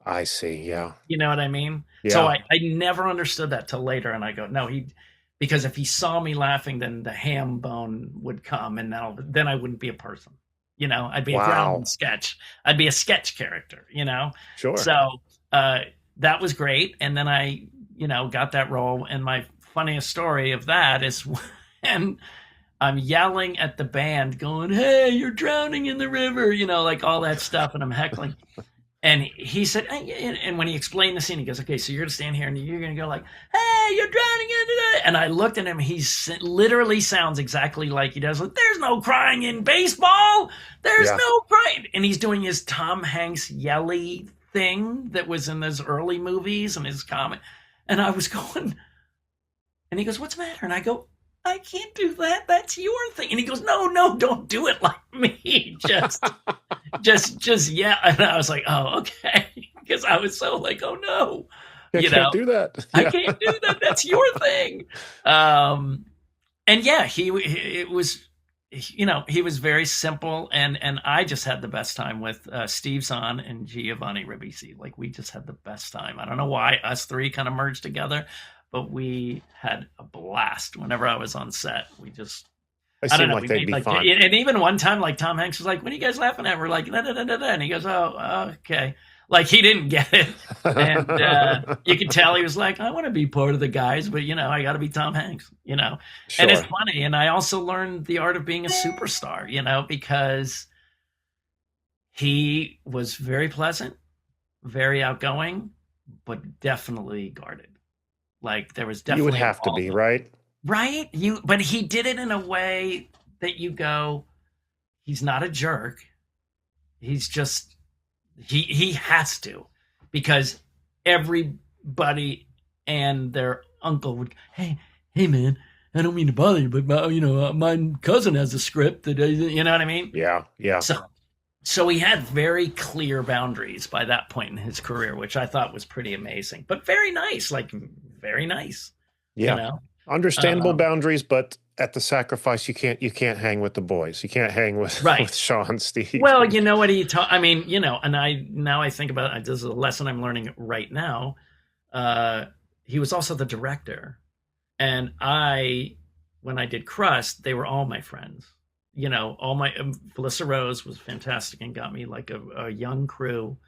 I see. Yeah. You know what I mean? Yeah. So I never understood that till later. And I go, no, because if he saw me laughing, then the ham bone would come and then I wouldn't be a person. I'd be a groundling sketch. I'd be a sketch character, Sure. So that was great. And then I, got that role. And my funniest story of that is when I'm yelling at the band going, hey, you're drowning in the river, all that stuff. And I'm heckling. And he said, and when he explained the scene, he goes, okay, so you're going to stand here and you're going to go like, hey, you're drowning in it. And I looked at him. He literally sounds exactly like he does. Like, there's no crying in baseball. There's no crying. And he's doing his Tom Hanks yelly thing that was in those early movies and his comment. And I was going, and he goes, what's the matter? And I go, I can't do that. That's your thing. And he goes, no, don't do it like me. Just yeah. And I was like, oh, okay. Because I was so like, oh no. I can't do that. I can't do that. That's your thing. And yeah, it was he was very simple, and I just had the best time with Steve Zahn and Giovanni Ribisi. Like, we just had the best time. I don't know why us three kind of merged together, but we had a blast whenever I was on set. We just, They I don't seem know. like We they'd made be like, fun. and even one time, like Tom Hanks was like, "What are you guys laughing at?" We're like, "Da, da, da, da, da," and he goes, "Oh, okay." Like, he didn't get it, and you could tell he was like, "I want to be part of the guys, but I got to be Tom Hanks." And it's Sure. funny. And I also learned the art of being a superstar, because he was very pleasant, very outgoing, but definitely guarded. Like, there was definitely You would have to be, right? right? But he did it in a way that you go, he's not a jerk. He's just he has to, because everybody and their uncle would, hey man, I don't mean to bother you, but my cousin has a script that, you know what I mean? Yeah. So he had very clear boundaries by that point in his career, which I thought was pretty amazing, but very nice, like very nice. Yeah. Understandable boundaries, but at the sacrifice, you can't hang with the boys. You can't hang with Right. with Sean, Steve. Well, you know what he taught. I mean, and I think about it, this is a lesson I'm learning right now. He was also the director, and when I did Crust, they were all my friends. All my Felissa Rose was fantastic and got me like a young crew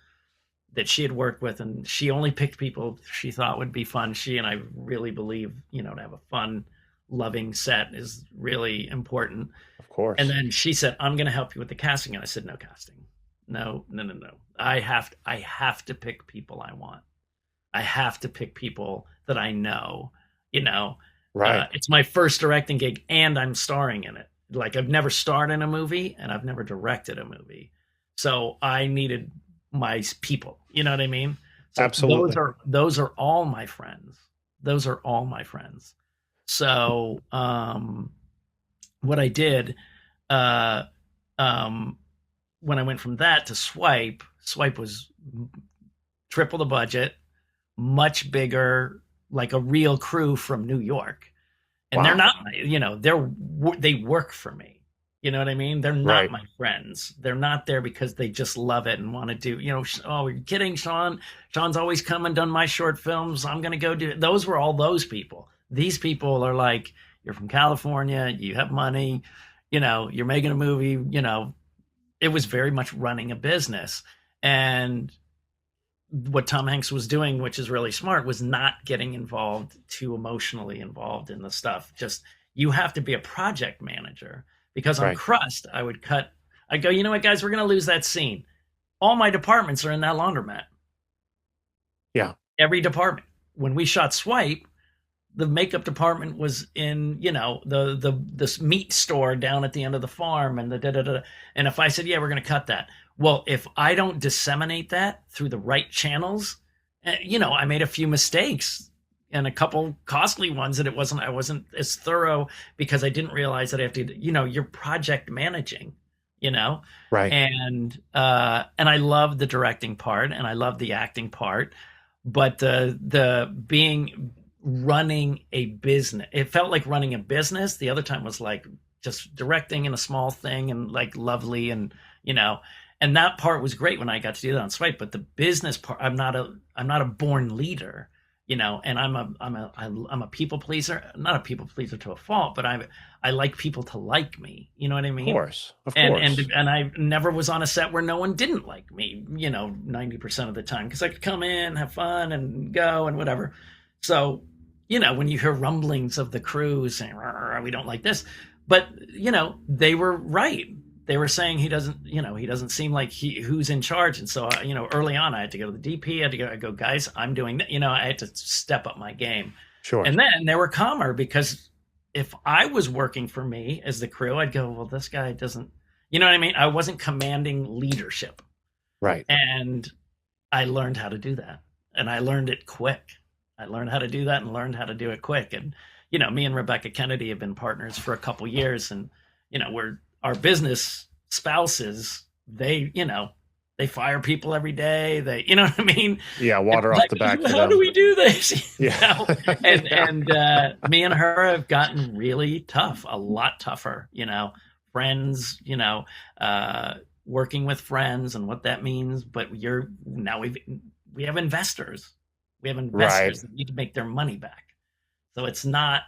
that she had worked with, and she only picked people she thought would be fun. She and I really believe, to have a fun, loving set is really important. Of course. And then she said, "I'm going to help you with the casting." And I said, "No casting. No. I have to pick people I want. I have to pick people that I know, Right. it's my first directing gig, and I'm starring in it. Like, I've never starred in a movie, and I've never directed a movie. So I needed my people. You know what I mean? So Absolutely. Those are all my friends. Those are all my friends. So what I did when I went from that to Swipe was triple the budget, much bigger, like a real crew from New York. And they're not, they work for me. You know what I mean? They're not Right. my friends. They're not there because they just love it and want to do, "Oh, you're kidding, Sean. Sean's always come and done my short films. I'm going to go do it." Those were all those people. These people are like, you're from California, you have money, you're making a movie, it was very much running a business. And what Tom Hanks was doing, which is really smart, was not getting too emotionally involved in the stuff. Just, you have to be a project manager. Because on Right. Crust, I'd go, "You know what, guys, we're going to lose that scene. All my departments are in that laundromat." Yeah. Every department. When we shot Swipe, the makeup department was in, this meat store down at the end of the farm, and and if I said, "Yeah, we're going to cut that," well, if I don't disseminate that through the right channels, I made a few mistakes and a couple costly ones that I wasn't as thorough, because I didn't realize that I have to, you're project managing, Right. and I love the directing part, and I love the acting part, but the running a business, it felt like running a business. The other time was like just directing in a small thing, and like lovely, and and that part was great when I got to do that on Swipe. But the business part, I'm not a born leader, and I'm a people pleaser. Not a people pleaser to a fault, but I like people to like me. You know what I mean? Of course. And I never was on a set where no one didn't like me, 90% of the time, because I could come in, have fun, and go and whatever. So, when you hear rumblings of the crew saying, "We don't like this," but they were right. They were saying he doesn't seem like who's in charge. And so, early on, I had to go to the DP. I go, "Guys, I'm doing that." I had to step up my game. Sure. And then they were calmer, because if I was working for me as the crew, I'd go, "Well, this guy doesn't," you know what I mean? I wasn't commanding leadership. Right. And I learned how to do that. And I learned it quick. I learned how to do that and learned how to do it quick. And, me and Rebecca Kennedy have been partners for a couple years, and, we're our business spouses. They fire people every day. They, you know what I mean? Yeah. Water off the back. How do we do this? Yeah. And me and her have gotten really tough, a lot tougher, friends, working with friends and what that means. But we have investors. We have investors that need to make their money back. So it's not,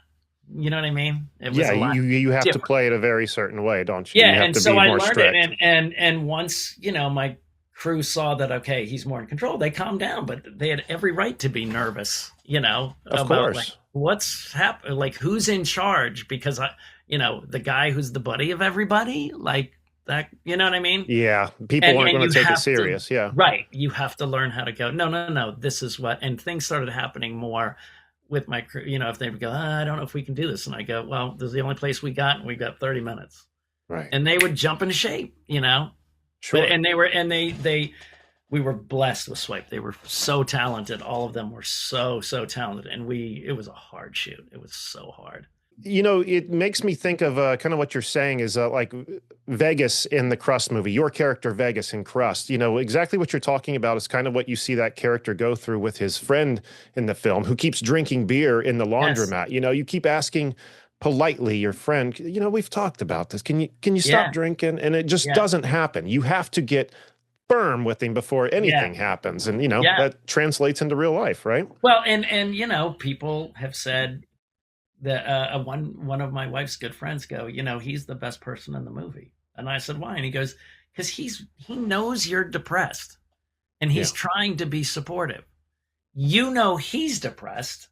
you know what I mean? It was a lot you have different. to play it a very certain way, don't you? Yeah, you have and to so be I more learned strict. it, and once my crew saw that, okay, he's more in control, they calmed down, but they had every right to be nervous, Of about course. like what's happening, like who's in charge, because the guy who's the buddy of everybody, like that, you know what I mean? Yeah, people aren't going to take it serious. Yeah, right. You have to learn how to go, no, this is what, and things started happening more with my crew, if they would go, I don't know if we can do this. And I go, well, this is the only place we got, and we've got 30 minutes. right. And they would jump into shape, Sure. We were blessed with Swipe. They were so talented. All of them were so talented. And it was a hard shoot. It was so hard. It makes me think of kind of what you're saying is like Vegas in the Crust movie, your character Vegas in Crust. Exactly what you're talking about is kind of what you see that character go through with his friend in the film who keeps drinking beer in the laundromat. Yes. You keep asking politely your friend, we've talked about this. Can you stop drinking? And it just doesn't happen. You have to get firm with him before anything happens. And, that translates into real life, right? Well, and people have said that one of my wife's good friends go, he's the best person in the movie. And I said, why? And he goes, because he knows you're depressed and he's trying to be supportive. He's depressed,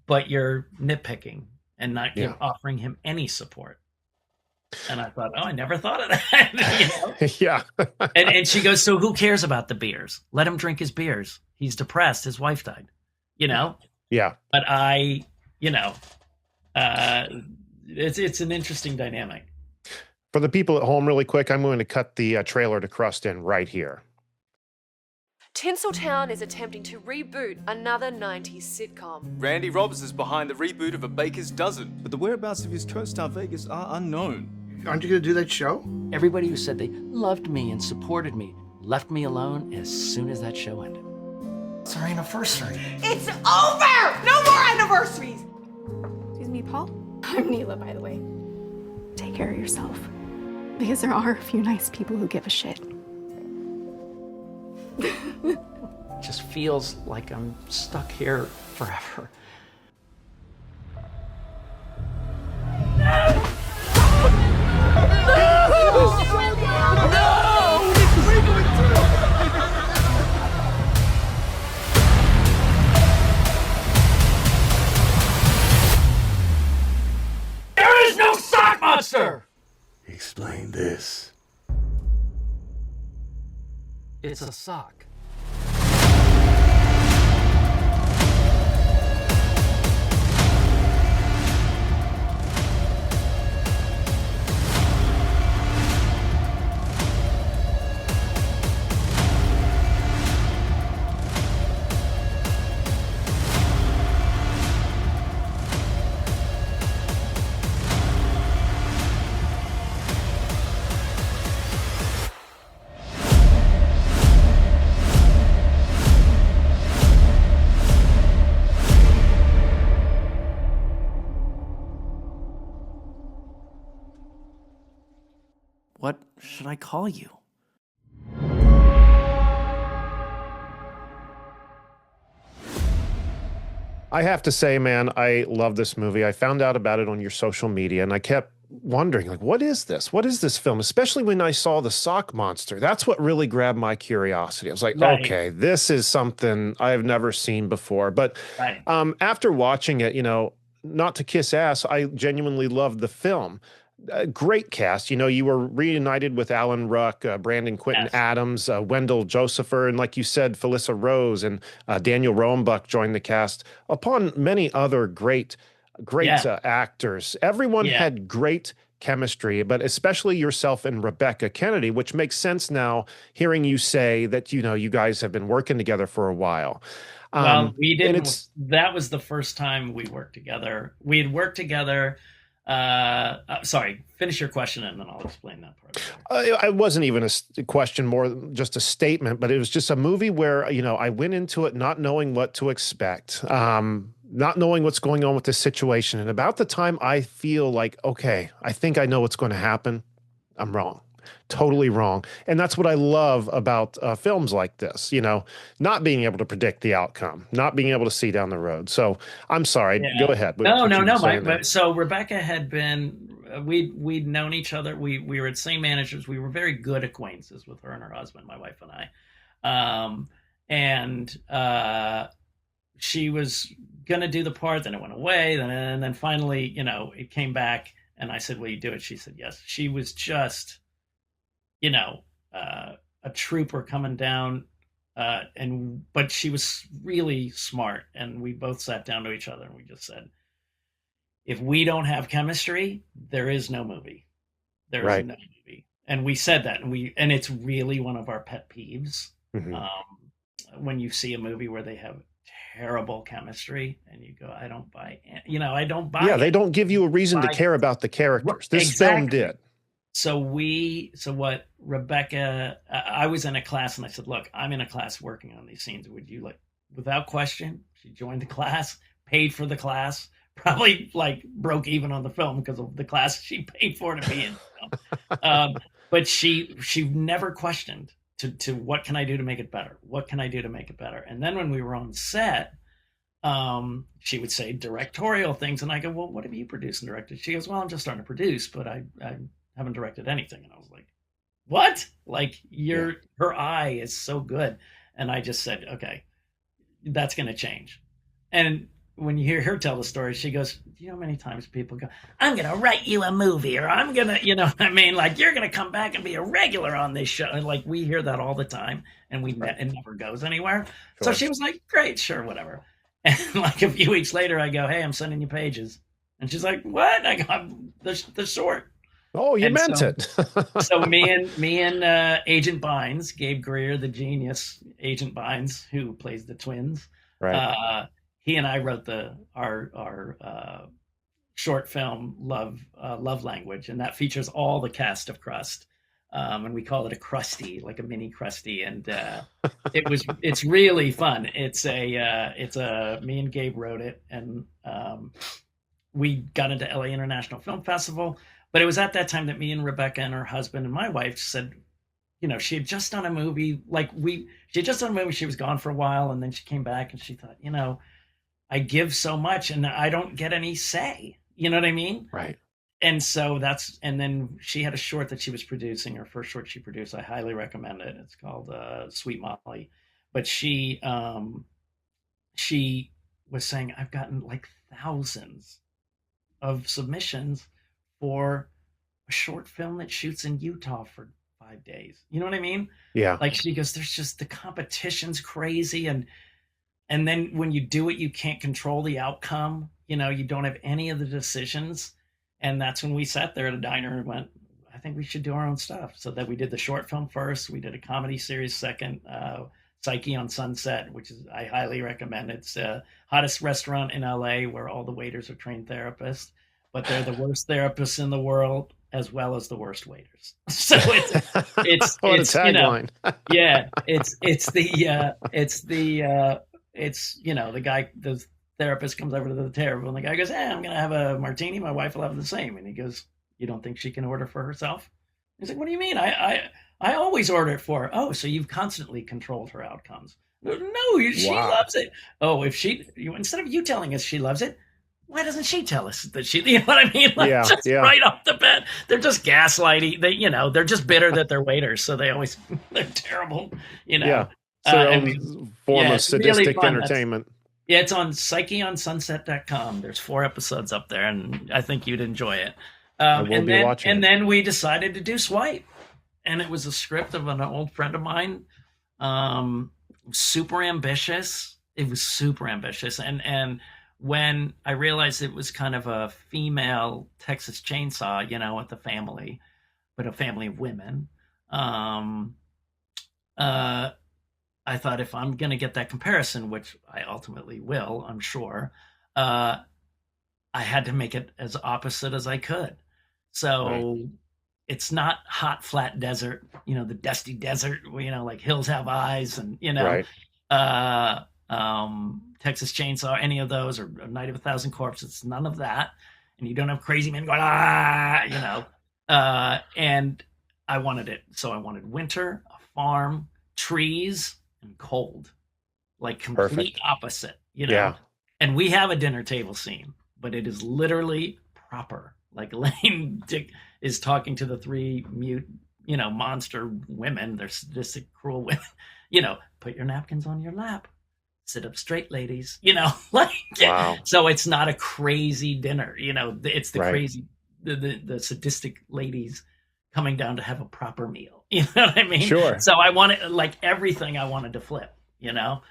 but you're nitpicking and not offering him any support. And I thought, I never thought of that. Yeah. and she goes, so who cares about the beers? Let him drink his beers. He's depressed. His wife died, Yeah. But it's an interesting dynamic. For the people at home, really quick, I'm going to cut the trailer to Crust in right here. Tinseltown is attempting to reboot another 90s sitcom. Randy Robbins is behind the reboot of A Baker's Dozen, but the whereabouts of his co-star Vegas are unknown. Aren't you going to do that show? Everybody who said they loved me and supported me left me alone as soon as that show ended. It's our anniversary. It's over! No more anniversaries! Excuse me, Paul? I'm Neela, by the way. Take care of yourself. Because there are a few nice people who give a shit. It just feels like I'm stuck here forever. There is no sock monster! Explain this. It's a sock. What should I call you? I have to say, man, I love this movie. I found out about it on your social media, and I kept wondering, like, what is this? What is this film? Especially when I saw the sock monster. That's what really grabbed my curiosity. I was like, okay, this is something I've never seen before. But after watching it, not to kiss ass, I genuinely loved the film. Great cast. You were reunited with Alan Ruck, Brandon Quinton Adams, Wendell Josepher, and like you said, Felissa Rose and Daniel Roebuck joined the cast, upon many other great actors. Everyone had great chemistry, but especially yourself and Rebecca Kennedy, which makes sense now hearing you say that, you guys have been working together for a while. Well, we didn't. That was the first time we worked together. We had worked together. Sorry, finish your question and then I'll explain that part. It wasn't even a question, more just a statement, but it was just a movie where, I went into it not knowing what to expect. not knowing what's going on with this situation. And about the time I feel like, okay, I think I know what's going to happen, I'm wrong. Totally wrong. And that's what I love about films like this, not being able to predict the outcome, not being able to see down the road. So I'm sorry. Yeah. Go ahead. No. So Rebecca had been, we'd known each other. We were at same managers. We were very good acquaintances with her and her husband, my wife and I. She was going to do the part, then it went away. And then finally, it came back and I said, will you do it? She said, yes. She was just, a trooper coming down, but she was really smart. And we both sat down to each other and we just said, if we don't have chemistry, there is no movie. There is no movie. And we said that, and it's really one of our pet peeves. Mm-hmm. When you see a movie where they have terrible chemistry and you go, I don't buy it. I don't buy it. Yeah, they don't give you a reason to care about the characters. This film did. So what Rebecca, I was in a class and I said, look, I'm in a class working on these scenes. Would you without question, she joined the class, paid for the class, probably broke even on the film because of the class she paid for to be in. But she never questioned to what can I do to make it better? What can I do to make it better? And then when we were on set, she would say directorial things. And I go, well, what have you produced and directed? She goes, well, I'm just starting to produce, but I haven't directed anything. And I was like, what? Her eye is so good. And I just said, okay, that's going to change. And when you hear her tell the story, she goes, do you know how many times people go, I'm going to write you a movie, or I'm going to, you're going to come back and be a regular on this show. And we hear that all the time and it never goes anywhere. So she was like, great, sure, whatever. And a few weeks later, I go, hey, I'm sending you pages. And she's like, what? I go, the short. Oh, you meant it. So me and Agent Bynes, Gabe Greer, the genius Agent Bynes, who plays the twins. Right. He and I wrote our short film Love Language, and that features all the cast of Crust. And we call it a Crusty, like a mini Crusty, and it's really fun. It's me and Gabe wrote it, and we got into LA International Film Festival. But it was at that time that me and Rebecca and her husband and my wife said, she had just done a movie. She had just done a movie. She was gone for a while, and then she came back, and she thought, I give so much, and I don't get any say. You know what I mean? Right. And so and then she had a short that she was producing, her first short she produced. I highly recommend it. It's called Sweet Molly. But she was saying, I've gotten thousands of submissions for a short film that shoots in Utah for 5 days. You know what I mean? Yeah. She goes, there's just, the competition's crazy. And then when you do it, you can't control the outcome. You don't have any of the decisions. And that's when we sat there at a diner and went, I think we should do our own stuff. So that we did the short film first. We did a comedy series second, Psyche on Sunset, which is, I highly recommend. It's the hottest restaurant in LA where all the waiters are trained therapists, but they're the worst therapists in the world as well as the worst waiters. So it's what a tagline. The therapist comes over to the table and the guy goes, I'm going to have a martini. My wife will have the same. And he goes, you don't think she can order for herself? He's like, what do you mean? I always order it for her. Oh, so you've constantly controlled her outcomes. No, she loves it. Oh, instead of you telling us she loves it, why doesn't she tell us that she, you know what I mean? Right off the bat, they're just gaslighting. They're just bitter that they're waiters. So they're terrible, Yeah. It's their own form of sadistic really entertainment. It's on psycheonsunset.com. There's 4 episodes up there, and I think you'd enjoy it. And then we decided to do Swipe, and it was a script of an old friend of mine. Super ambitious. It was super ambitious, and when I realized it was kind of a female Texas Chainsaw, with a family, but a family of women. I thought, if I'm going to get that comparison, which I ultimately will, I'm sure, I had to make it as opposite as I could. So It's not hot, flat desert, the dusty desert, like hills have eyes and, Texas Chainsaw, any of those, or Night of a Thousand Corpses. None of that. And you don't have crazy men going, ah, you know. And I wanted it. So I wanted winter, a farm, trees, and cold. Like complete Perfect. opposite, you know. Yeah. And we have a dinner table scene, but it is literally proper. Like Elaine Dick is talking to the three mute, you know, monster women. They're sadistic, cruel women. You know, put your napkins on your lap. Sit up straight, ladies. You know, like, Wow. So it's not a crazy dinner. You know, it's the Right. crazy, the sadistic ladies coming down to have a proper meal. You know what I mean? Sure. So I wanted, like, everything I wanted to flip, you know?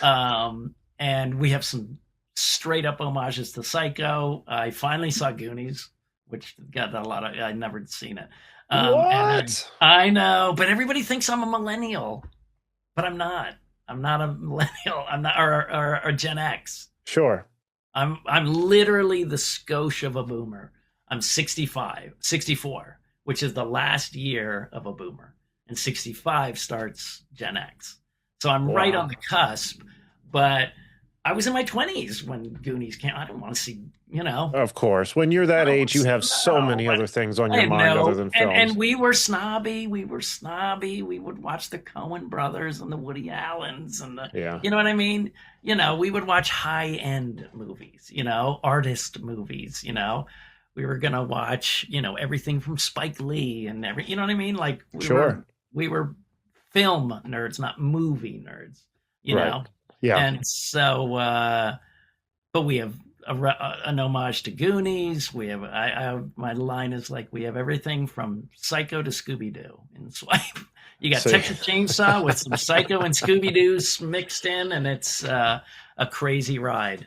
And we have some straight up homages to Psycho. I finally saw Goonies, which got a lot of, I'd never seen it. What? I know, but everybody thinks I'm a millennial, but I'm not. I'm not a millennial. I'm not, or Gen X. Sure. I'm literally the skosh of a boomer. I'm 64, which is the last year of a boomer, and 65 starts Gen X. So I'm right on the cusp, but I was in my 20s when Goonies came. I don't want to see, you know. Of course. When you're that age, you have so many other things on your mind other than films. And we were snobby. We would watch the Coen brothers and the Woody Allens and you know what I mean? You know, we would watch high-end movies, you know, artist movies, you know. We were going to watch, you know, everything from Spike Lee and you know what I mean? Like, we were film nerds, not movie nerds, you know? Yeah. And so, but we have an homage to Goonies. We have, my line is like, we have everything from Psycho to Scooby-Doo in Swipe. You got Texas Chainsaw with some Psycho and Scooby-Doo's mixed in, and it's a crazy ride.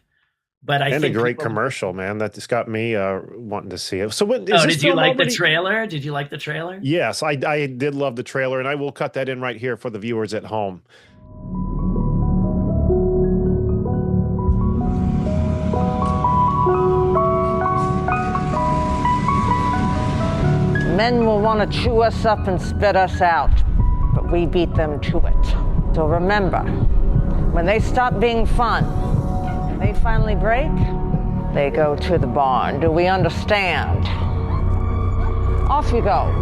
But I think a great commercial, man. That just got me wanting to see it. So, did you like the trailer? Did you like the trailer? Yes, I did love the trailer, and I will cut that in right here for the viewers at home. Men will want to chew us up and spit us out, but we beat them to it. So remember, when they stop being fun and they finally break, they go to the barn. Do we understand? Off you go.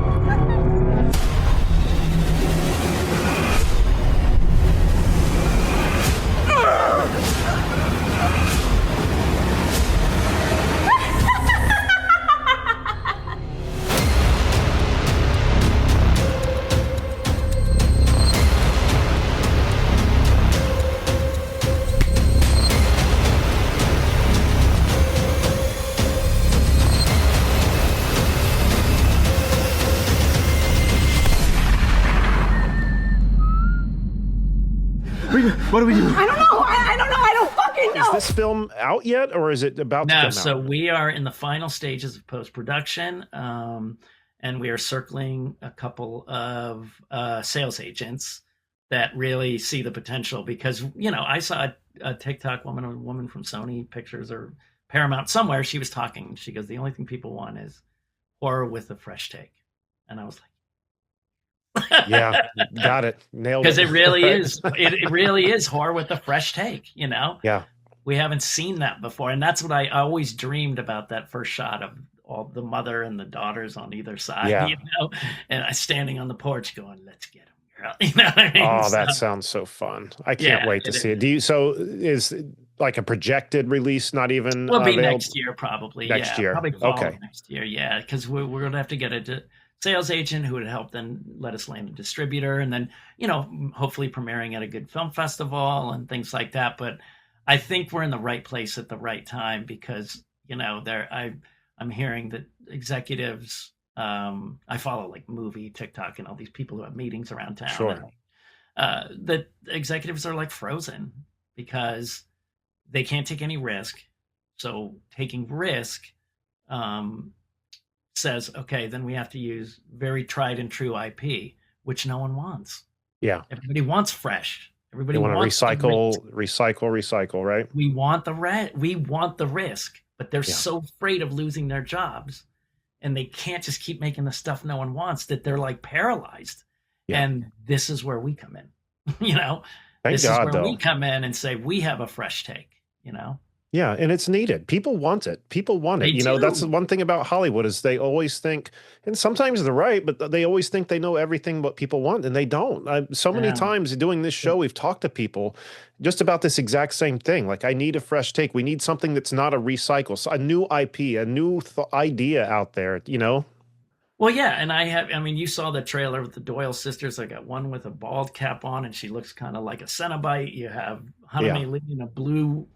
What do we do? I don't know. I don't know. I don't fucking know. Is this film out yet, or is it about to come out? So we are in the final stages of post-production, and we are circling a couple of sales agents that really see the potential. Because, you know, I saw a TikTok woman, a woman from Sony Pictures or Paramount somewhere. She was talking. She goes, the only thing people want is horror with a fresh take. And I was like, yeah, got it. Nailed it. Because it really is. It really is horror with a fresh take, you know? Yeah. We haven't seen that before. And that's what I always dreamed about, that first shot of all the mother and the daughters on either side, you know? And I standing on the porch going, let's get them, girl. You know what I mean? Oh, that sounds so fun. I can't wait to see it. So is like a projected release not even Will be available? next year, probably. Next year. Probably fall Okay. next year, yeah. Because we're going to have to get a sales agent who would help then let us land a distributor, and then, you know, hopefully premiering at a good film festival and things like that. But I think we're in the right place at the right time, because, you know, I'm hearing that executives, I follow like movie TikTok and all these people who have meetings around town. Sure. And, the executives are like frozen because they can't take any risk. So taking risk, says, okay, then we have to use very tried and true IP, which no one wants. Yeah. Everybody wants fresh. Everybody want to wants recycle, right? We want the risk, but they're so afraid of losing their jobs, and they can't just keep making the stuff no one wants, that they're like paralyzed. Yeah. And this is where we come in. You know, Thank This is God, where though. we come in and say we have a fresh take, Yeah, and it's needed. People want it. People want it. They You know, that's do. one thing about Hollywood is they always think, and sometimes they're right, but they always think they know everything what people want, and they don't. So many Yeah. times doing this show, we've talked to people just about this exact same thing. Like, I need a fresh take. We need something that's not a recycle, so a new IP, a new idea out there, Well, yeah, and I mean, you saw the trailer with the Doyle sisters. I got one with a bald cap on, and she looks kind of like a Cenobite. You have Haname Lee in a blue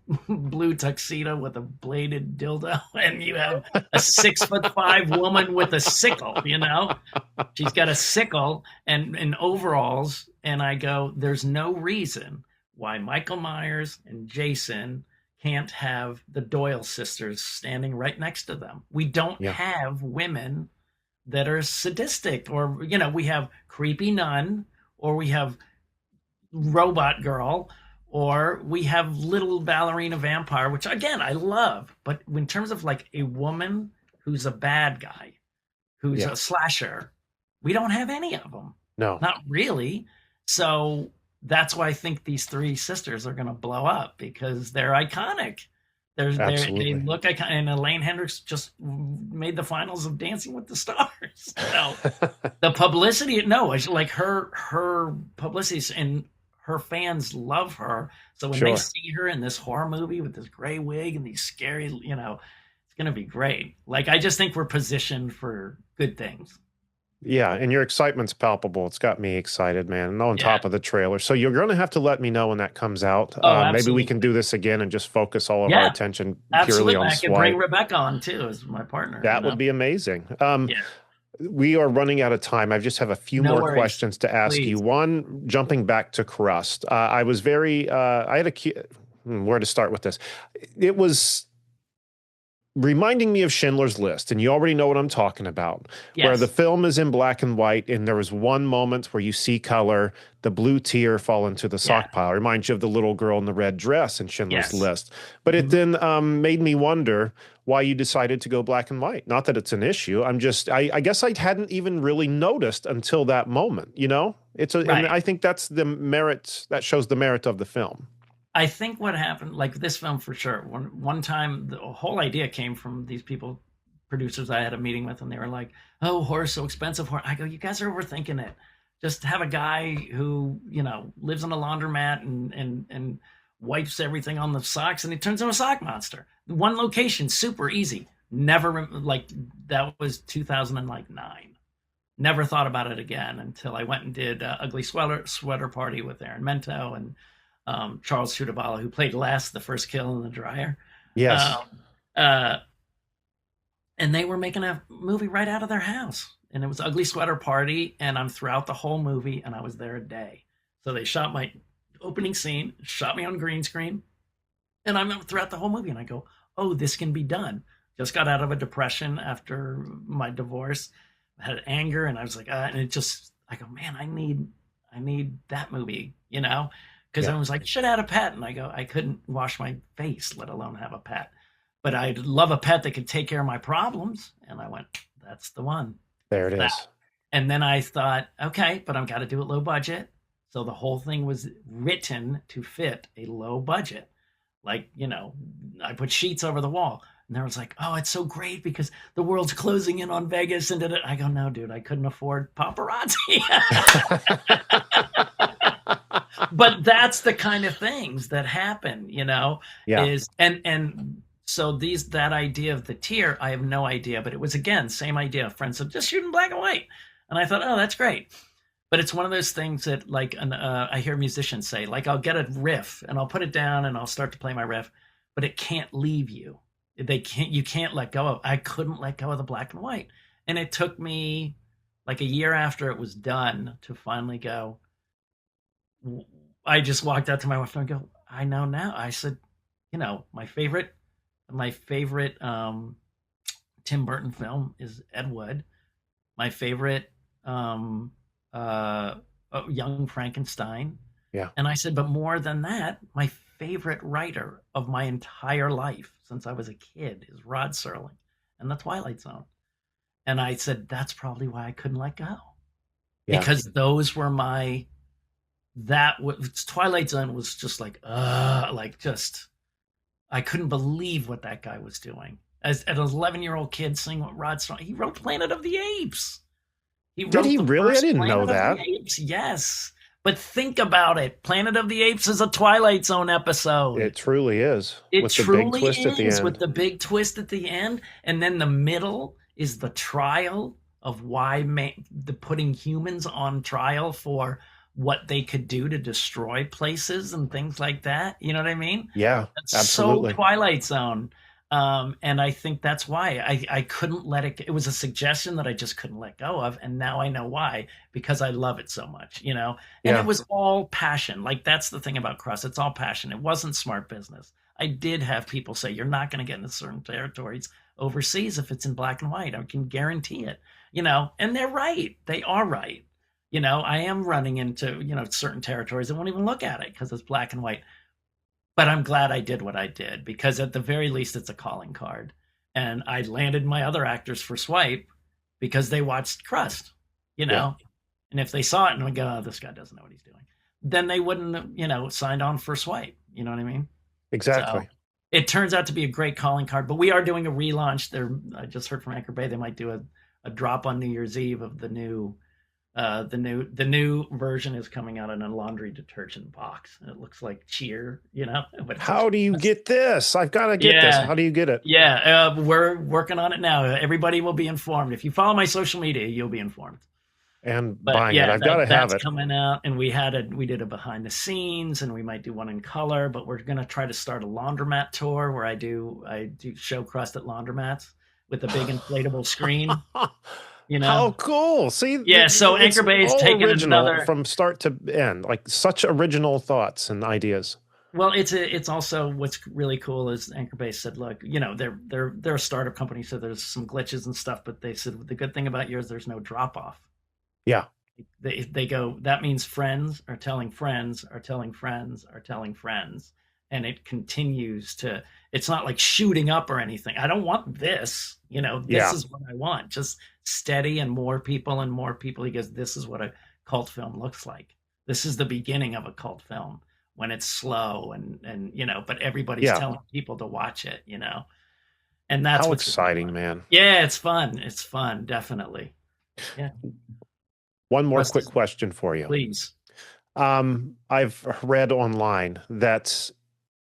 tuxedo with a bladed dildo, and you have a 6'5" woman with a sickle. She's got a sickle and in overalls, and I go, there's no reason why Michael Myers and Jason can't have the Doyle sisters standing right next to them. We don't have women that are sadistic, or we have creepy nun, or we have robot girl, or we have little ballerina vampire, which again I love, but in terms of like a woman who's a bad guy, who's a slasher, we don't have any of them. No, not really. So that's why I think these three sisters are going to blow up, because they're iconic. They look iconic, and Elaine Hendricks just made the finals of Dancing with the Stars. So the publicity, like her publicity, and her fans love her. So when they see her in this horror movie with this gray wig and these scary, it's going to be great. Like, I just think we're positioned for good things. Yeah, and your excitement's palpable. It's got me excited, man. And on top of the trailer. So you're going to have to let me know when that comes out. Maybe we can do this again and just focus all of our attention purely on I can bring Rebecca on, too, as my partner. That would be amazing. We are running out of time. I just have a few more questions to ask you. One, jumping back to Crust. I was very, I had where to start with this? It was reminding me of Schindler's List, and you already know what I'm talking about, where the film is in black and white, and there was one moment where you see color, the blue tear fall into the sock pile. It reminds you of the little girl in the red dress in Schindler's List. But it then made me wonder why you decided to go black and white. Not that it's an issue. I guess I hadn't even really noticed until that moment, and I think that's the merit, that shows the merit of the film. I think what happened, like this film for sure, one time the whole idea came from these people, producers I had a meeting with, and they were like, oh, horror's so expensive. I go, you guys are overthinking it. Just have a guy who, lives in a laundromat and wipes everything on the socks, and he turns into a sock monster. One location, super easy. Never, that was 2009. Never thought about it again until I went and did Ugly Sweater Party with Aaron Mento and Charles Chudabala, who played Les, the first kill in the dryer. Yes. And they were making a movie right out of their house. And it was Ugly Sweater Party, and I'm throughout the whole movie, and I was there a day. So they shot my opening scene, shot me on green screen, and I'm throughout the whole movie, and I go, oh, this can be done. Just got out of a depression after my divorce, I had anger, and I was like, and it just, I go, man, I need that movie, Because I was like, should have had a pet. And I go, I couldn't wash my face, let alone have a pet. But I'd love a pet that could take care of my problems. And I went, that's the one. There it is. And then I thought, okay, but I've got to do it low budget. So the whole thing was written to fit a low budget. Like, I put sheets over the wall. And they was like, oh, it's so great because the world's closing in on Vegas. And I go, no, dude, I couldn't afford paparazzi. But that's the kind of things that happen, so that idea of the tear, I have no idea, but it was, again, same idea. Friends said, just shoot in black and white. And I thought, oh, that's great. But it's one of those things that, like, I hear musicians say, like, I'll get a riff and I'll put it down and I'll start to play my riff, but it can't leave you. You can't let go of. I couldn't let go of the black and white. And it took me like a year after it was done to finally go. I just walked out to my wife and I go, I know now. I said, my favorite Tim Burton film is Ed Wood. My favorite Young Frankenstein. Yeah. And I said, but more than that, my favorite writer of my entire life since I was a kid is Rod Serling and The Twilight Zone. And I said, that's probably why I couldn't let go. Yeah. Because those were my that was Twilight Zone was just like just I couldn't believe what that guy was doing. As an 11-year-old kid singing what Rod Stone, he wrote Planet of the Apes. Did he really? I didn't know that. Yes. But think about it. Planet of the Apes is a Twilight Zone episode. It truly is. It truly is with the big twist at the end. And then the middle is the trial of why putting humans on trial for what they could do to destroy places and things like that. You know what I mean? Yeah, that's absolutely. So Twilight Zone. And I think that's why I couldn't let it. It was a suggestion that I just couldn't let go of. And now I know why, because I love it so much, you know, and it was all passion. Like, that's the thing about Crust. It's all passion. It wasn't smart business. I did have people say, you're not going to get into certain territories overseas if it's in black and white. I can guarantee it, you know, and they're right. They are right. You know, I am running into, you know, certain territories that won't even look at it because it's black and white. But I'm glad I did what I did, because at the very least, it's a calling card. And I landed my other actors for Swipe because they watched Crust, you know? Yeah. And if they saw it and would go, oh, this guy doesn't know what he's doing, then they wouldn't have, you know, signed on for Swipe. You know what I mean? Exactly. So it turns out to be a great calling card, but we are doing a relaunch. I just heard from Anchor Bay, they might do a drop on New Year's Eve of the new version is coming out in a laundry detergent box. It looks like Cheer, you know. But how do you get this? I've got to get this. How do you get it? Yeah, we're working on it now. Everybody will be informed. If you follow my social media, you'll be informed. And buying it, I've got to have it. That's coming out, and we did a behind the scenes, and we might do one in color. But we're gonna try to start a laundromat tour where I do show Crust at laundromats with a big inflatable screen. You know, how cool! See, yeah. So Anchor Bay is taking another from start to end, like such original thoughts and ideas. Well, it's also what's really cool is Anchor Bay said, look, you know, they're a startup company, so there's some glitches and stuff, but they said the good thing about yours, there's no drop off. Yeah, they go. That means friends are telling friends are telling friends are telling friends, and it continues to. It's not like shooting up or anything. I don't want this. You know, this is what I want. Just steady and more people and more people. He goes, this is what a cult film looks like. This is the beginning of a cult film when it's slow and you know, but everybody's telling people to watch it, you know. And that's what's exciting, man. Yeah, it's fun. It's fun, definitely. Yeah. One more quick question for you. Please. I've read online that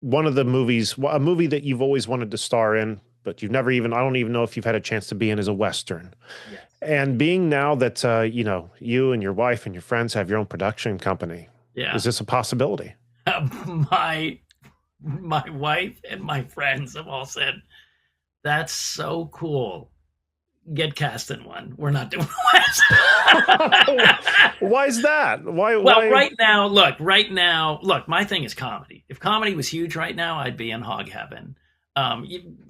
one of the movies, a movie that you've always wanted to star in, but you've never even, I don't even know if you've had a chance to be in, is a Western. Yes. And being now that, you know, you and your wife and your friends have your own production company, is this a possibility? My wife and my friends have all said, that's so cool. Get cast in one. We're not doing Western. Why is that? Why? Right now, my thing is comedy. If comedy was huge right now, I'd be in hog heaven.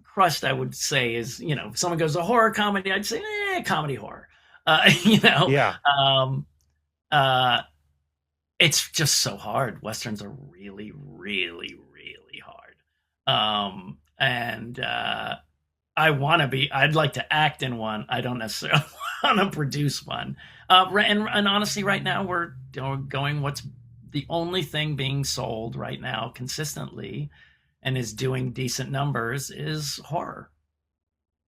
Crust, I would say, is, you know, if someone goes to horror comedy, I'd say, comedy horror. You know? Yeah. It's just so hard. Westerns are really, really, really hard. I'd like to act in one. I don't necessarily want to produce one. And honestly, right now we're going, what's the only thing being sold right now consistently and is doing decent numbers is horror.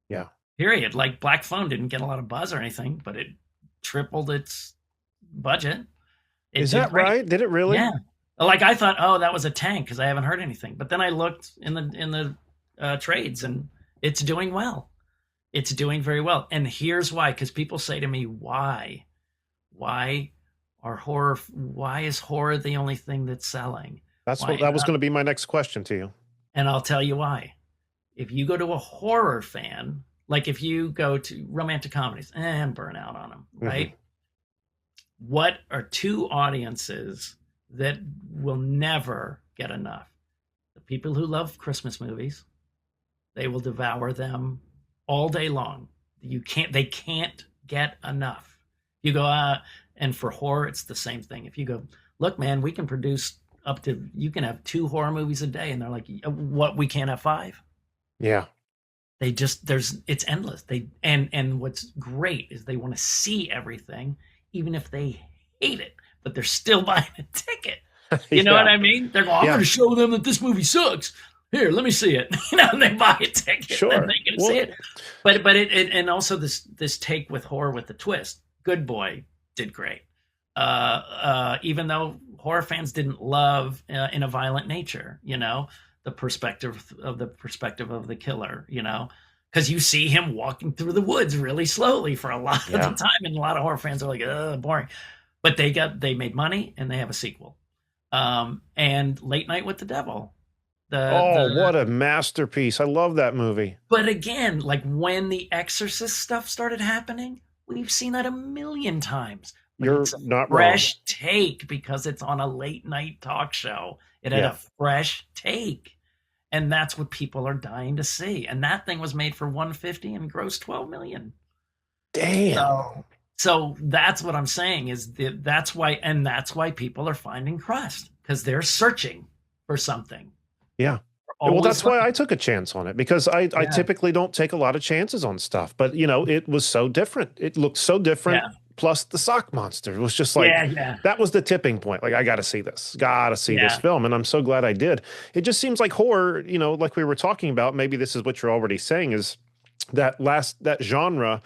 Yeah. Period. Like Black Phone didn't get a lot of buzz or anything, but it tripled its budget. Is that right? Did it really? Yeah. Like I thought, oh, that was a tank because I haven't heard anything. But then I looked in the trades and it's doing well. It's doing very well. And here's why, because people say to me, why is horror the only thing that's selling? That was going to be my next question to you. And I'll tell you why. If you go to a horror fan, like if you go to romantic comedies, and burn out on them, right? Mm-hmm. What are two audiences that will never get enough? The people who love Christmas movies, they will devour them all day long. They can't get enough. You go, and for horror, it's the same thing. If you go, look, man, we can produce you can have 2 horror movies a day. And they're like, what, we can't have 5? Yeah. It's endless. And what's great is they want to see everything, even if they hate it. but they're still buying a ticket. You know what I mean? They're going, I'm going to show them that this movie sucks. Here, let me see it. And they buy a ticket. Sure. And they can see it. But it and also this take with horror with the twist. Good Boy did great. Even though horror fans didn't love In a Violent Nature, the perspective of the killer, because you see him walking through the woods really slowly for a lot of the time, and a lot of horror fans are like, "Ugh, boring." But they made money, and they have a sequel. And Late Night with the Devil. What a masterpiece! I love that movie. But again, like when the Exorcist stuff started happening, we've seen that a million times. You're not fresh wrong. Take because it's on a late night talk show. It had a fresh take. And that's what people are dying to see. And that thing was made for $150 and grossed $12 million. Damn. So that's what I'm saying is that's why people are finding Crust, because they're searching for something. Yeah. Well, that's why I took a chance on it, because I typically don't take a lot of chances on stuff. But, it was so different. It looked so different. Yeah. Plus the sock monster was just like, that was the tipping point. Like, I got to see this film. And I'm so glad I did. It just seems like horror, like we were talking about, maybe this is what you're already saying, is that genre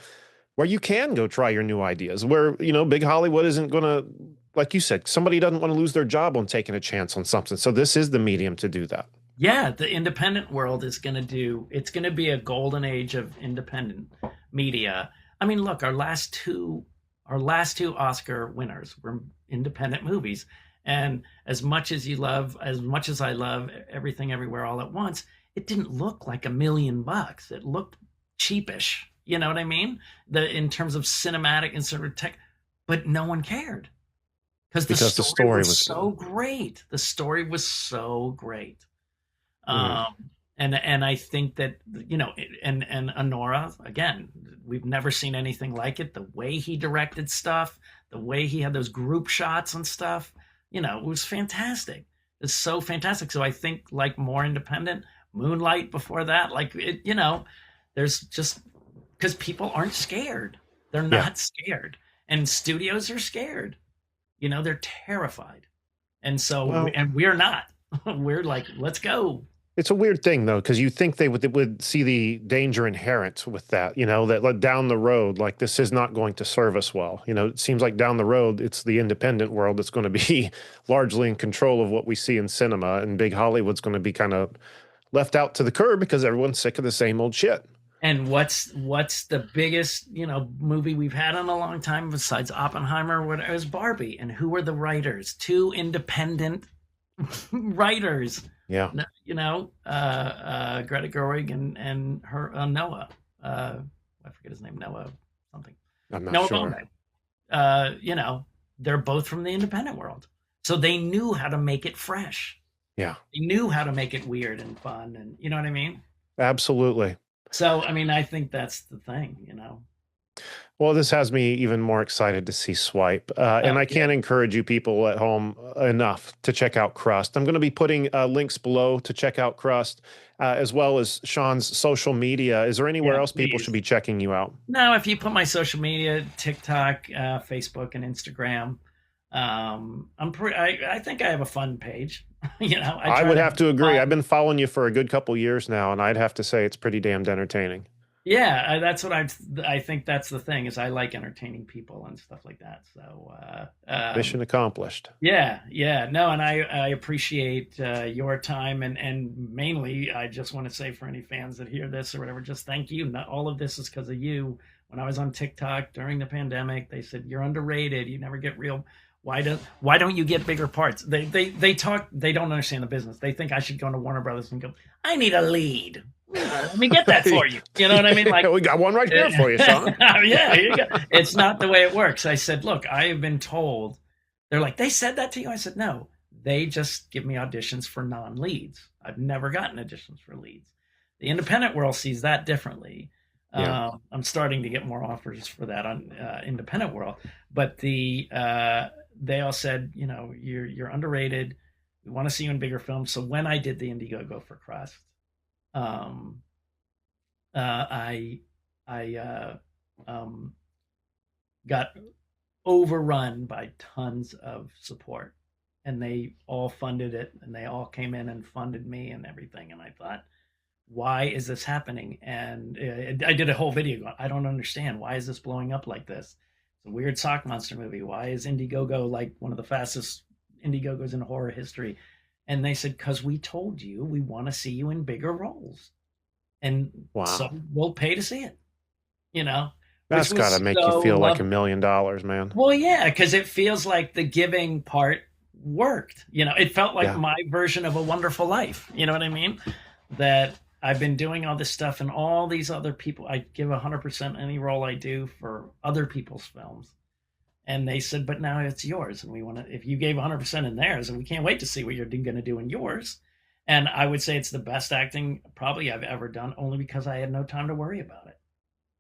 where you can go try your new ideas, where, big Hollywood isn't going to, like you said, somebody doesn't want to lose their job on taking a chance on something. So this is the medium to do that. Yeah, the independent world is going to be a golden age of independent media. I mean, look, our last two Oscar winners were independent movies. And as much as I love Everything Everywhere All at Once, it didn't look like $1 million. It looked cheapish. You know what I mean? In terms of cinematic and sort of tech, but no one cared. Because the story was so great. The story was so great. And I think that, and Honora, again, we've never seen anything like it. The way he directed stuff, the way he had those group shots and stuff, it was fantastic. It's so fantastic. So I think like more independent, Moonlight before that, like it, there's just, because people aren't scared. They're not scared. And studios are scared. They're terrified. And so, and we're not. We're like, let's go. It's a weird thing, though, because you think they would see the danger inherent with that, that down the road, like this is not going to serve us well. It seems like down the road, it's the independent world that's going to be largely in control of what we see in cinema, and big Hollywood's going to be kind of left out to the curb because everyone's sick of the same old shit. And what's the biggest, movie we've had in a long time besides Oppenheimer? What is Barbie? And who are the writers? Two independent writers. Yeah. Greta Gerwig and her Noah. I forget his name. Noah something. I'm not sure. They're both from the independent world, so they knew how to make it fresh. Yeah. They knew how to make it weird and fun, and you know what I mean. Absolutely. So I mean, I think that's the thing. Well, this has me even more excited to see Swipe. And I can't encourage you people at home enough to check out Crust. I'm going to be putting links below to check out Crust, as well as Sean's social media. Is there anywhere else people should be checking you out? No, if you put my social media, TikTok, Facebook, and Instagram, I think I have a fun page. I would have to agree. I've been following you for a good couple years now, and I'd have to say it's pretty damned entertaining. Yeah, that's what I think that's the thing, is I like entertaining people and stuff like that. So mission accomplished. Yeah. No, and I appreciate your time, and mainly I just want to say for any fans that hear this or whatever, just thank you. Not all of this is because of you. When I was on TikTok during the pandemic, they said you're underrated. You never get real. Why don't you get bigger parts? They don't understand the business. They think I should go into Warner Brothers and go, I need a lead. Let me get that for you. You know what I mean? Like, we got one right here for you, Sean. Yeah, here you go. It's not the way it works. I said, look, I have been told. They're like, they said that to you? I said, no. They just give me auditions for non-leads. I've never gotten auditions for leads. The independent world sees that differently. Yeah. I'm starting to get more offers for that on independent world. But they all said, you're underrated. We want to see you in bigger films. So when I did the Indiegogo for Crust, I got overrun by tons of support, and they all funded it, and they all came in and funded me and everything. And I thought, why is this happening? And I did a whole video going, I don't understand. Why is this blowing up like this? It's a weird sock monster movie. Why is Indiegogo like one of the fastest Indiegogos in horror history? And they said, because we told you we want to see you in bigger roles. And so we'll pay to see it, you know? That's got to make you feel like $1 million, man. Well, yeah, because it feels like the giving part worked. You know, it felt like my version of A Wonderful Life. You know what I mean? That I've been doing all this stuff, and all these other people, I give 100% any role I do for other people's films. And they said, but now it's yours. And we want to, if you gave 100% in theirs, and we can't wait to see what you're going to do in yours. And I would say it's the best acting probably I've ever done, only because I had no time to worry about it.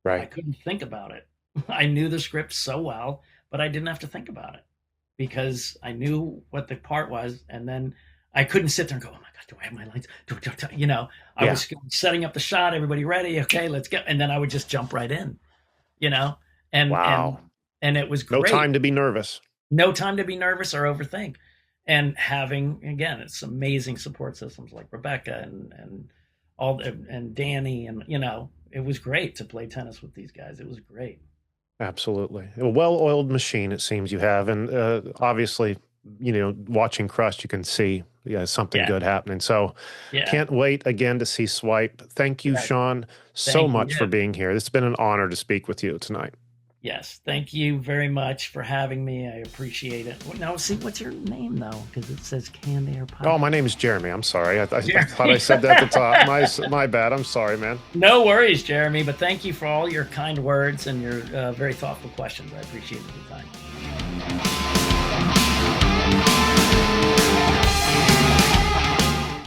Right. I couldn't think about it. I knew the script so well, but I didn't have to think about it because I knew what the part was. And then I couldn't sit there and go, oh my God, do I have my lines? You know, I was setting up the shot, everybody ready? Okay, let's go. And then I would just jump right in, you know? And, and it was great. No time to be nervous. No time to be nervous or overthink. And having, again, it's amazing support systems like Rebecca and Danny, and, you know, it was great to play tennis with these guys. It was great. Absolutely. A well-oiled machine, it seems you have. And obviously, you know, watching Crust, you can see something good happening. So can't wait again to see Swipe. Thank you, Sean, so much for being here. It's been an honor to speak with you tonight. Yes. Thank you very much for having me. I appreciate it. Now, see, what's your name, though? Because it says Canned Air Podcast. Oh, my name is Jeremy. I'm sorry. I thought I said that at the top. My bad. I'm sorry, man. No worries, Jeremy. But thank you for all your kind words and your very thoughtful questions. I appreciate the time.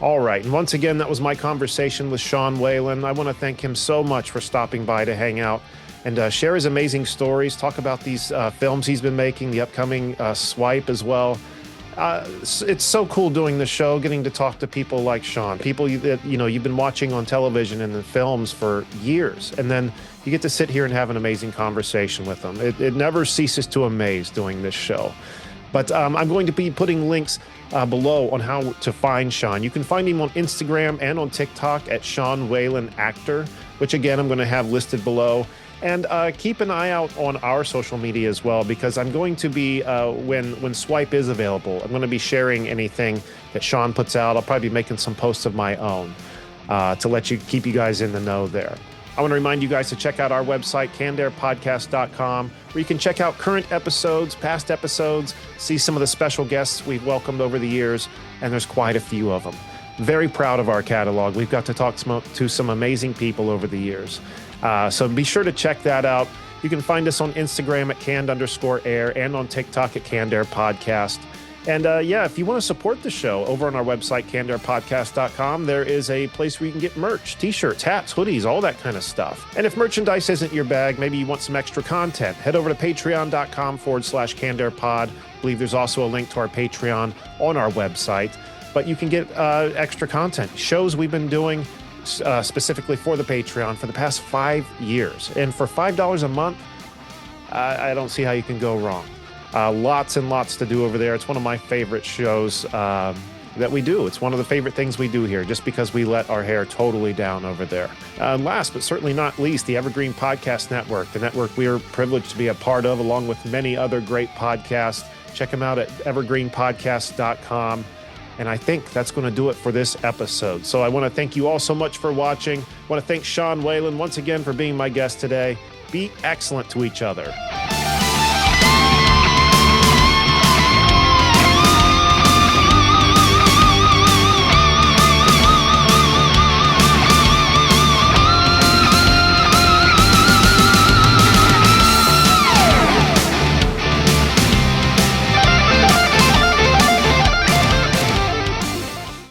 All right. And once again, that was my conversation with Sean Whalen. I want to thank him so much for stopping by to hang out and share his amazing stories, talk about these films he's been making, the upcoming Swipe as well. It's so cool doing the show, getting to talk to people like Sean, people that, you know, you've been watching on television and the films for years. And then you get to sit here and have an amazing conversation with them. It never ceases to amaze doing this show. But I'm going to be putting links below on how to find Sean. You can find him on Instagram and on TikTok at Sean Whalen Actor, which again, I'm going to have listed below. And keep an eye out on our social media as well, because I'm going to be, when Swipe is available, I'm going to be sharing anything that Sean puts out. I'll probably be making some posts of my own to keep you guys in the know there. I want to remind you guys to check out our website, cannedairpodcast.com, where you can check out current episodes, past episodes, see some of the special guests we've welcomed over the years, and there's quite a few of them. Very proud of our catalog. We've got to talk to some amazing people over the years. So be sure to check that out. You can find us on Instagram at canned_air and on TikTok at Canned Air Podcast. And if you want to support the show, over on our website, cannedairpodcast.com, there is a place where you can get merch, t-shirts, hats, hoodies, all that kind of stuff. And if merchandise isn't your bag, maybe you want some extra content, head over to patreon.com/cannedairpod. I believe there's also a link to our Patreon on our website. But you can get extra content, shows we've been doing specifically for the Patreon for the past 5 years. And for $5 a month, I don't see how you can go wrong. Lots and lots to do over there. It's one of my favorite shows that we do. It's one of the favorite things we do here, just because we let our hair totally down over there. Last but certainly not least, the Evergreen Podcast Network, the network we are privileged to be a part of, along with many other great podcasts. Check them out at evergreenpodcast.com. And I think that's going to do it for this episode. So I want to thank you all so much for watching. I want to thank Sean Whalen once again for being my guest today. Be excellent to each other.